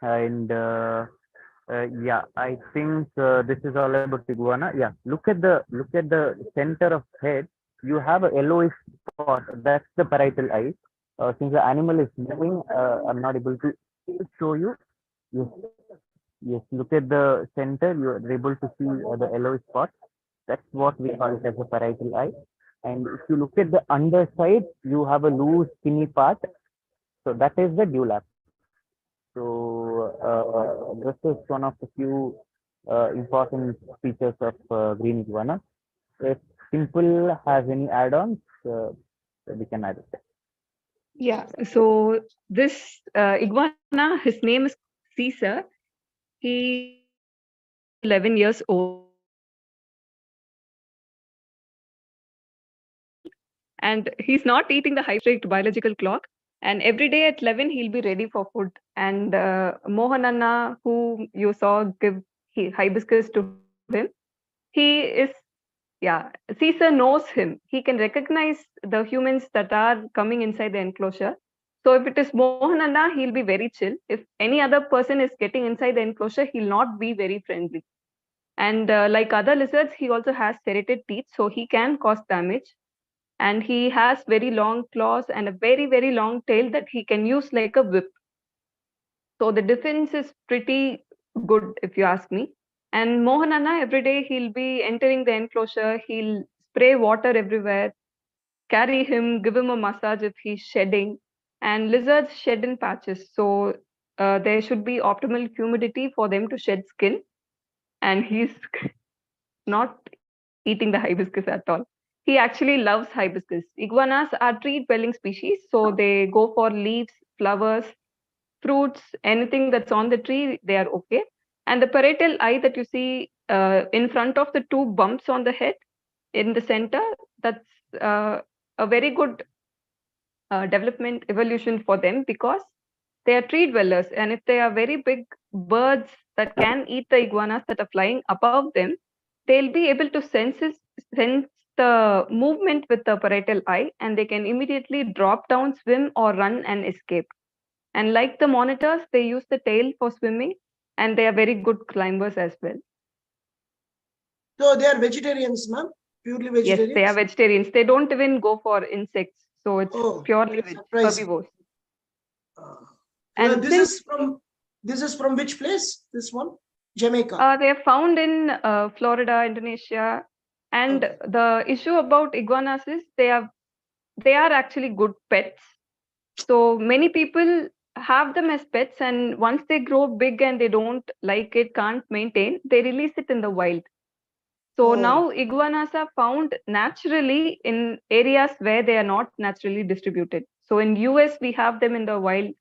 and yeah, I think this is all about iguana. Yeah, look at the center of head. You have a yellowish spot. That's the parietal eye. Since the animal is moving, I'm not able to show you. Yes, yes. Look at the center. You are able to see the yellowish spot. That's what we call it as a parietal eye. And if you look at the underside, you have a loose, skinny part. So that is the dewlap. So this is one of the few important features of green iguana. If Simple has any add-ons, we can add it. Yeah, so this iguana, his name is Caesar. He 11 years old. And he's not eating the high-strict biological clock. And every day at 11, he'll be ready for food. And Mohananna, who you saw give hibiscus to him, he is, yeah, Caesar knows him. He can recognize the humans that are coming inside the enclosure. So if it is Mohananna, he'll be very chill. If any other person is getting inside the enclosure, he'll not be very friendly. And like other lizards, he also has serrated teeth, so he can cause damage. And he has very long claws and a very, very long tail that he can use like a whip. So the defense is pretty good, if you ask me. And Mohanana, every day he'll be entering the enclosure, he'll spray water everywhere, carry him, give him a massage if he's shedding. And lizards shed in patches. So there should be optimal humidity for them to shed skin. And he's not eating the hibiscus at all. He actually loves hibiscus. Iguanas are tree-dwelling species, so they go for leaves, flowers, fruits, anything that's on the tree, they are okay. And the parietal eye that you see in front of the two bumps on the head in the center, that's a very good development evolution for them because they are tree dwellers. And if they are very big birds that can eat the iguanas that are flying above them, they'll be able to sense the movement with the parietal eye and they can immediately drop down, swim, or run and escape. And like the monitors, they use the tail for swimming and they are very good climbers as well. So they are vegetarians, ma'am? Purely vegetarians? Yes, they are vegetarians. They don't even go for insects. So it's purely herbivores. And this is from which place? This one? Jamaica. They are found in Florida, Indonesia. And the issue about iguanas is they are actually good pets. So many people have them as pets, and once they grow big and they don't like it, can't maintain, they release it in the wild. So now iguanas are found naturally in areas where they are not naturally distributed. So in US, we have them in the wild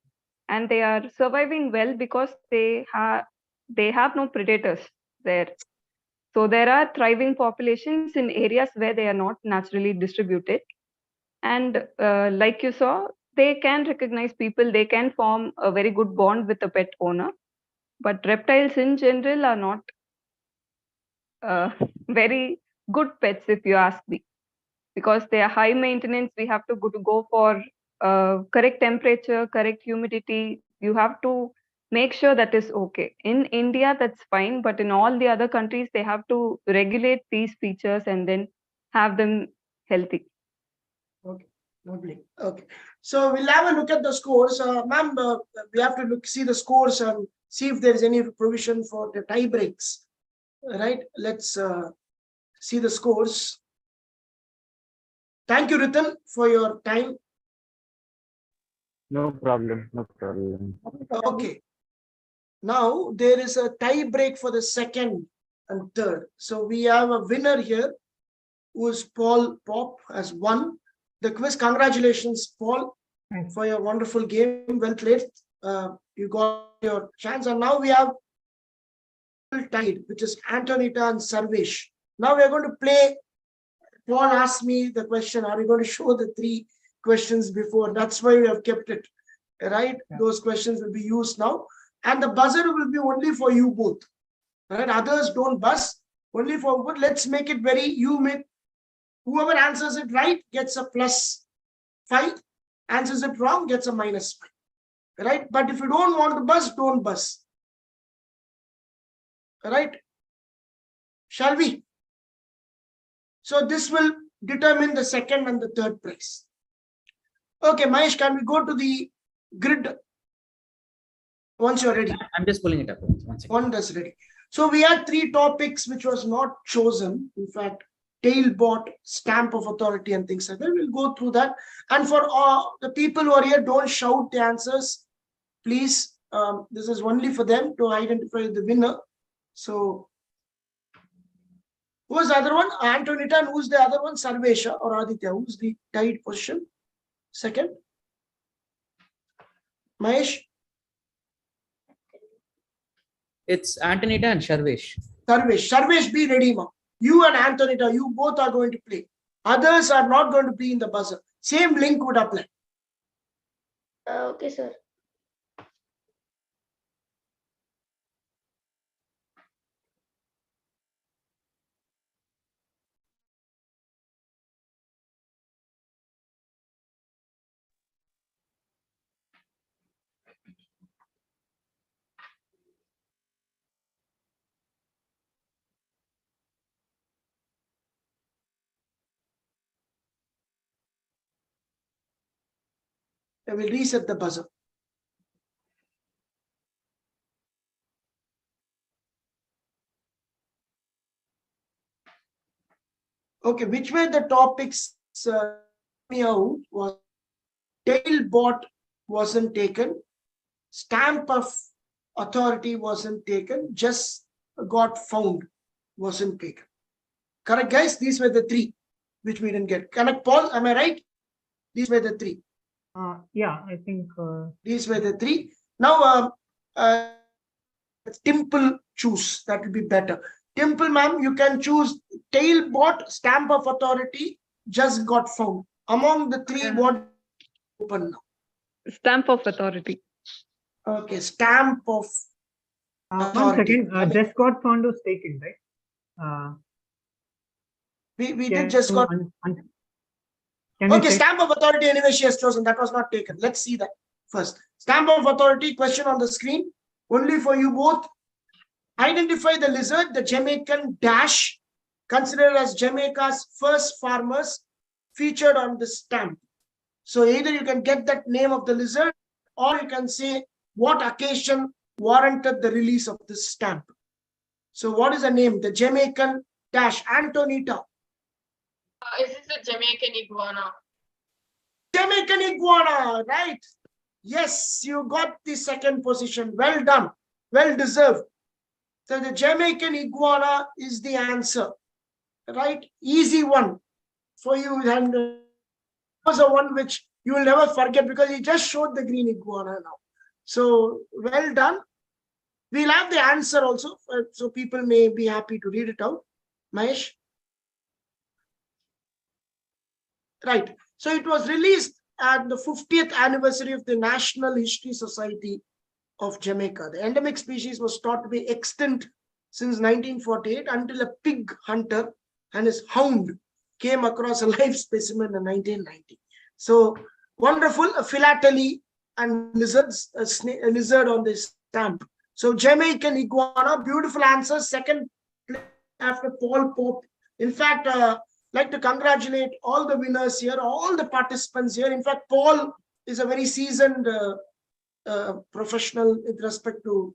and they are surviving well because they have no predators there. So there are thriving populations in areas where they are not naturally distributed. And like you saw, they can recognize people, they can form a very good bond with the pet owner. But reptiles in general are not very good pets, if you ask me, because they are high maintenance. We have to go for correct temperature, correct humidity. You have to make sure that is okay. In India, that's fine, but in all the other countries, they have to regulate these features and then have them healthy. Okay, lovely. Okay, so we'll have a look at the scores. Ma'am, we have to see the scores and see if there is any provision for the tie breaks. Right, let's see the scores. Thank you, Ritan, for your time. No problem, no problem. Okay. Now there is a tie break for the second and third. So we have a winner here, who is Paul Pop, has won the quiz. Congratulations, Paul, for your wonderful game. Well played. You got your chance. And now we have tied, which is Antonita and Sarvesh. Now we are going to play. Paul asked me the question, are you going to show the 3 questions before? That's why we have kept it, right? Yeah. Those questions will be used now. And the buzzer will be only for you both, right? Others don't buzz, only for both. Let's make it very, whoever answers it right gets a +5, answers it wrong gets a -5, right? But if you don't want to buzz, don't buzz. Right? Shall we? So this will determine the second and the third prize. Okay, Mahesh, can we go to the grid once you're ready? I'm just pulling it up. One second. One is ready. So we had 3 topics which was not chosen. In fact, tailbot, stamp of authority and things like that. We'll go through that. And for the people who are here, don't shout the answers. Please, this is only for them to identify the winner. So, who's the other one? Antonita, and who's the other one? Sarvesha or Aditya. Who's the tied position? Second? Mahesh? It's Antonita and Sharvesh. Sarvesh, be ready, ma. You and Antonita, you both are going to play. Others are not going to be in the buzzer. Same link would apply. Okay, sir. I will reset the buzzer. Okay, which were the topics me out was tailbot wasn't taken, stamp of authority wasn't taken, just got found wasn't taken. Correct, guys? These were the three which we didn't get. Correct, Paul? Am I right? These were the three. Yeah, I think These were the three. Now, Dimple choose. That will be better. Dimple, ma'am, you can choose tailbot, stamp of authority, just got found. Among the three, what open now? Stamp of authority. Okay, stamp of authority. 1 second. Just got found was taken, right? We did just got. Okay, stamp of authority anyway she has chosen. That was not taken. Let's see that first. Stamp of authority, question on the screen. Only for you both. Identify the lizard, the Jamaican dash, considered as Jamaica's first farmers, featured on the stamp. So either you can get that name of the lizard, or you can say what occasion warranted the release of this stamp. So what is the name? The Jamaican dash. Antonita. Is this the Jamaican iguana? Jamaican iguana, right? Yes, you got the second position. Well done. Well deserved. So the Jamaican iguana is the answer, right? Easy one for you. And was a one which you will never forget because he just showed the green iguana now. So well done. We'll have the answer also, so people may be happy to read it out. Mahesh? Right. So it was released at the 50th anniversary of the National History Society of Jamaica. The endemic species was thought to be extinct since 1948 until a pig hunter and his hound came across a live specimen in 1990. So wonderful, a philately and lizards, a lizard on this stamp. So Jamaican iguana, beautiful answer. Second place after Paul Pope. In fact, like to congratulate all the winners here, all the participants here. In fact, Paul is a very seasoned professional with respect to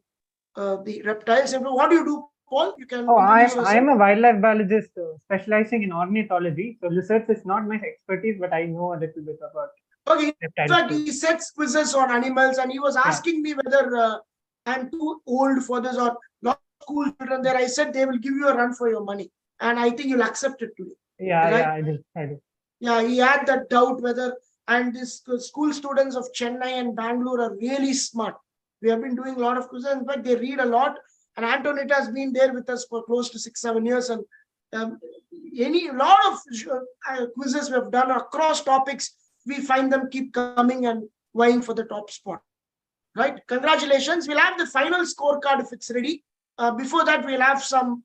the reptiles. And what do you do, Paul? You can. Oh, I'm a wildlife biologist specializing in ornithology. So research is not my expertise, but I know a little bit about. Okay. In fact, he sets quizzes on animals, and he was asking me whether I'm too old for this or not. School children there. I said they will give you a run for your money, and I think you'll accept it today. Yeah, right? yeah, I did. Yeah, he had that doubt whether, and this school students of Chennai and Bangalore are really smart. We have been doing a lot of quizzes. In fact, they read a lot. And Antonita has been there with us for close to 6-7 years. And lot of quizzes we have done across topics, we find them keep coming and vying for the top spot. Right? Congratulations. We'll have the final scorecard if it's ready. Before that, we'll have some.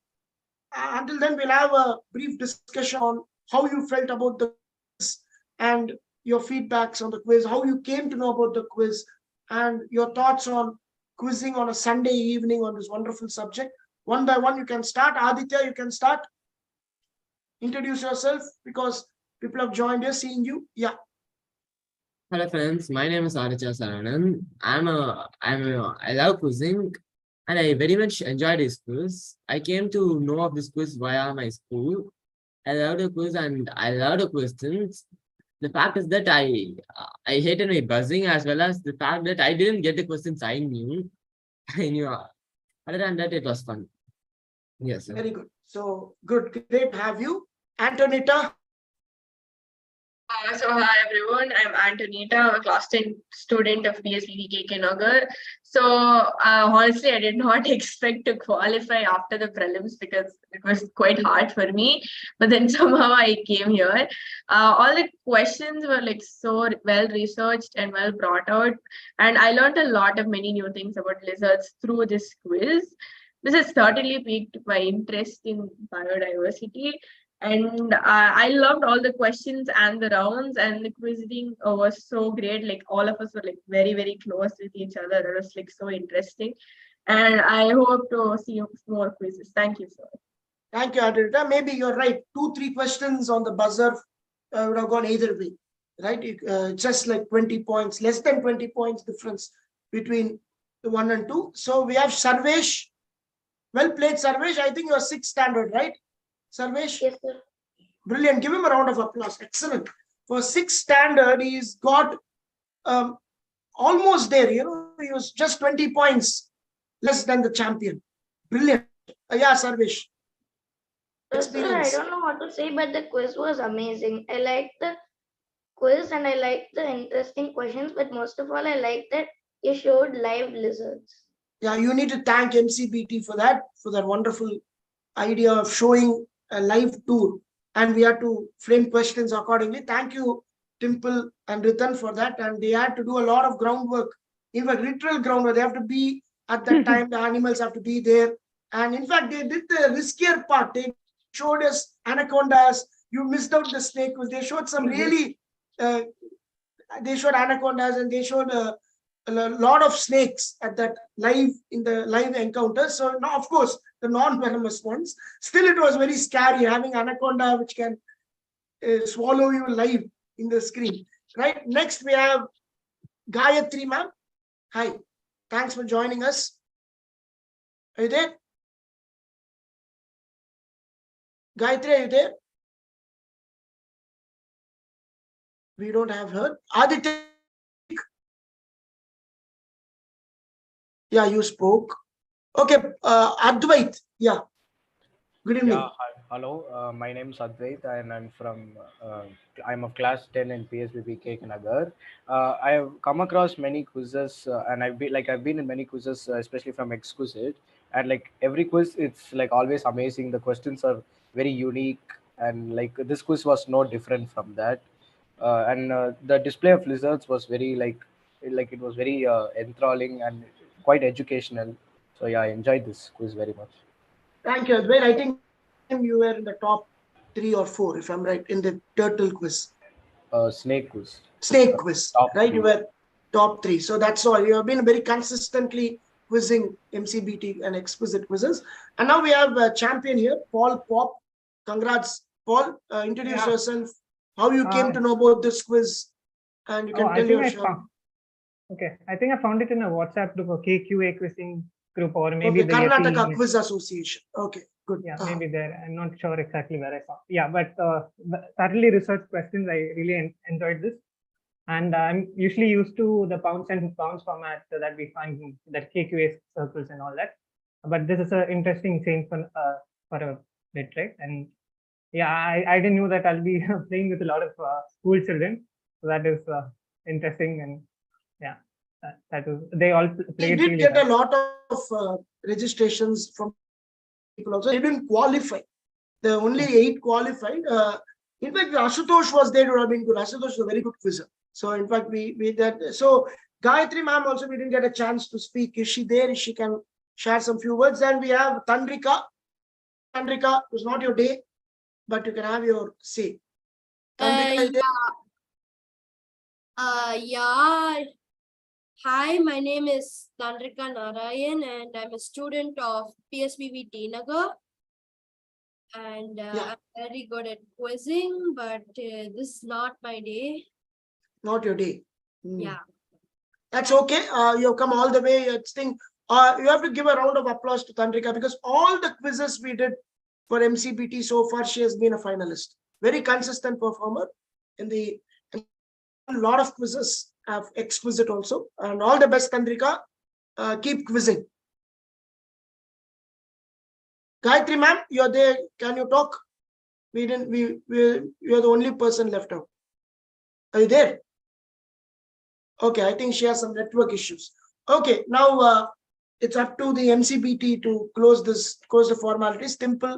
Until then, we'll have a brief discussion on how you felt about the quiz and your feedbacks on the quiz, how you came to know about the quiz, and your thoughts on quizzing on a Sunday evening on this wonderful subject. One by one, you can start. Aditya, you can start. Introduce yourself because people have joined us, seeing you. Yeah. Hello friends, my name is Aditya Saranan. I love quizzing and I very much enjoyed this quiz. I came to know of this quiz via my school. I love the quiz and I love the questions. The fact is that I hated my buzzing as well as the fact that I didn't get the questions I knew. Other than that, it was fun. Yes. Sir. Very good. So good, great to have you. Antonita. So hi everyone, I'm Antonita, a class 10 student of PSBB Nagar. So honestly, I did not expect to qualify after the prelims because it was quite hard for me. But then somehow I came here. All the questions were like so well researched and well brought out. And I learned a lot of many new things about lizards through this quiz. This has certainly piqued my interest in biodiversity. And I loved all the questions and the rounds, and the quizzing was so great. Like all of us were like very, very close with each other. It was like so interesting. And I hope to see more quizzes. Thank you, sir. Thank you, Aditya. Maybe you're right. 2-3 questions on the buzzer would have gone either way, right? Just like 20 points, less than 20 points difference between the 1 and 2. So we have Sarvesh. Well played, Sarvesh. I think you're 6th standard, right? Sarvesh? Yes, sir. Brilliant. Give him a round of applause. Excellent. For 6th standard, he's got almost there. He was just 20 points less than the champion. Brilliant. Yeah, Sarvesh. Sir, I don't know what to say, but the quiz was amazing. I liked the quiz and I liked the interesting questions, but most of all, I liked that you showed live lizards. Yeah, you need to thank MCBT for that wonderful idea of showing a live tour. And we had to frame questions accordingly. Thank you, Dimple and Ritan, for that. And they had to do a lot of groundwork. In fact, literal groundwork. They have to be at that time. The animals have to be there. And in fact, they did the riskier part. They showed us anacondas. You missed out the snake. They showed some really. They showed anacondas and they showed a lot of snakes at that in the live encounter. So now, of course, the non-venomous ones. Still, it was very scary having anaconda which can swallow you live in the screen. Right. Next, we have Gayatri, ma'am. Hi. Thanks for joining us. Are you there? Gayatri, are you there? We don't have her. Aditya. Yeah, you spoke. Okay, Advait. Yeah. Good evening. Yeah, hello. My name is Advait, and I'm of class 10 in PSBB Nagar. I have come across many quizzes, and I've been in many quizzes, especially from Quizard. And like every quiz, it's like always amazing. The questions are very unique, and like this quiz was no different from that. And the display of lizards was very like it was very enthralling and quite educational. So yeah, I enjoyed this quiz very much. Thank you, Advait. I think you were in the top 3 or 4, if I'm right, in the turtle quiz. Snake quiz. Snake quiz, right? 3. You were top 3. So that's all. You have been very consistently quizzing MCBT and exquisite quizzes. And now we have a champion here, Paul Pop. Congrats, Paul. Introduce yourself, how you came to know about this quiz, and you can tell your show. Okay, I think I found it in a WhatsApp group, a KQA quizzing group, or maybe the Karnataka Quiz Association. Okay, good. Yeah, maybe there. I'm not sure exactly where I saw. Yeah, but thoroughly researched questions. I really enjoyed this, and I'm usually used to the pounds and pounds format that we find in that KQA circles and all that. But this is an interesting change for a bit, right? And yeah, I didn't know that I'll be playing with a lot of school children, so that is interesting. And yeah, that was, they all played. We did get a lot of registrations from people also. They didn't qualify. The only 8 qualified. In fact, Ashutosh was there to have been good. Ashutosh was a very good quizzer. So in fact, we did. So Gayatri ma'am also, we didn't get a chance to speak. Is she there? If she can share some few words. Then we have Tandrika. Tandrika, it was not your day, but you can have your say. Tandrika, yeah. Hi, my name is Tandrika Narayan and I'm a student of PSBB Nagar. And I'm very good at quizzing, but this is not my day. Not your day. Yeah. That's okay. You have come all the way. You have to give a round of applause to Tandrika because all the quizzes we did for MCBT so far, she has been a finalist. Very consistent performer in a lot of quizzes. Have exquisite also, and all the best, Tandrika. Keep quizzing. Gayatri ma'am, you're there. Can you talk? You're the only person left out. Are you there? Okay, I think she has some network issues. Okay, now it's up to the MCBT to close the formalities. Dimple,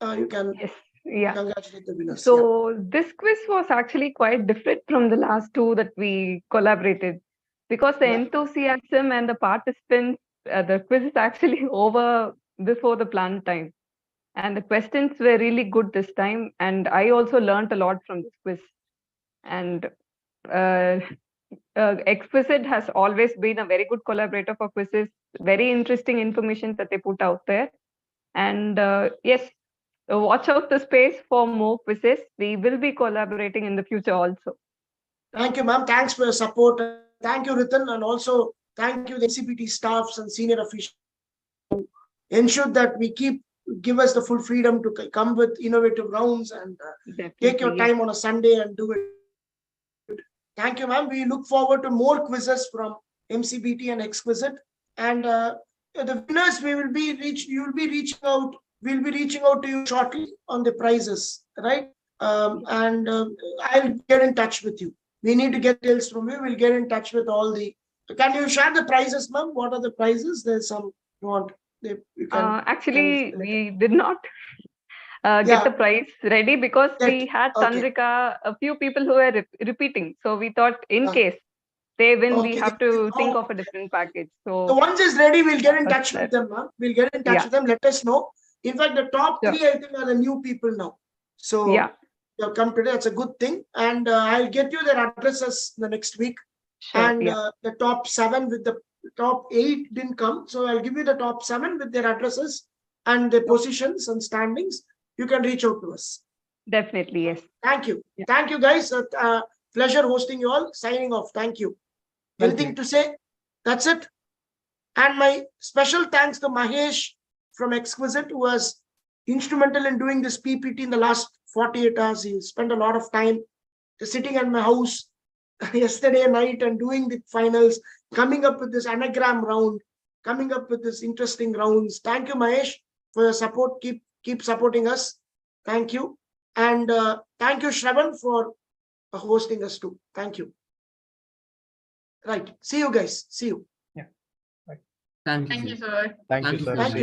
you can. Yes. Congratulate the winners. So this quiz was actually quite different from the last 2 that we collaborated because the enthusiasm and the participants, the quiz is actually over before the planned time. And the questions were really good this time. And I also learned a lot from this quiz. And Exquisite has always been a very good collaborator for quizzes, very interesting information that they put out there. And yes, watch out the space for more quizzes. We will be collaborating in the future also. Thank you, ma'am. Thanks for your support. Thank you, Ritan, and also thank you, the MCBT staffs and senior officials who ensure that we keep give us the full freedom to come with innovative rounds and take your time on a Sunday and do it. Thank you, ma'am. We look forward to more quizzes from MCBT and Quizard. And the winners, you will be reaching out. We'll be reaching out to you shortly on the prizes, right? And I'll get in touch with you. We need to get details from you. We'll get in touch with all the. Can you share the prizes, ma'am? What are the prizes? There's some you want. Actually, we did not get the prize ready because we had Chandrika, a few people who were repeating. So we thought in case they win, we have to think of a different package. So the once is ready, we'll get in touch with them, ma'am. We'll get in touch with them. Let us know. In fact, the top 3, I think, are the new people now. So they'll come today. That's a good thing. And I'll get you their addresses the next week. And the top 7 with the top 8 didn't come. So I'll give you the top 7 with their addresses and their positions and standings. You can reach out to us. Definitely, yes. Thank you. Thank you, guys. Pleasure hosting you all. Signing off. Thank you. Anything to say? That's it. And my special thanks to Mahesh from Quizard, who was instrumental in doing this PPT in the last 48 hours. He spent a lot of time sitting at my house yesterday night and doing the finals, coming up with this anagram round, coming up with this interesting rounds. Thank you, Mahesh, for your support. Keep supporting us. Thank you. And thank you, Shravan, for hosting us too. Thank you. Right. See you guys. See you. Thank you. Thank you, sir. Thank you, sir. Thank you.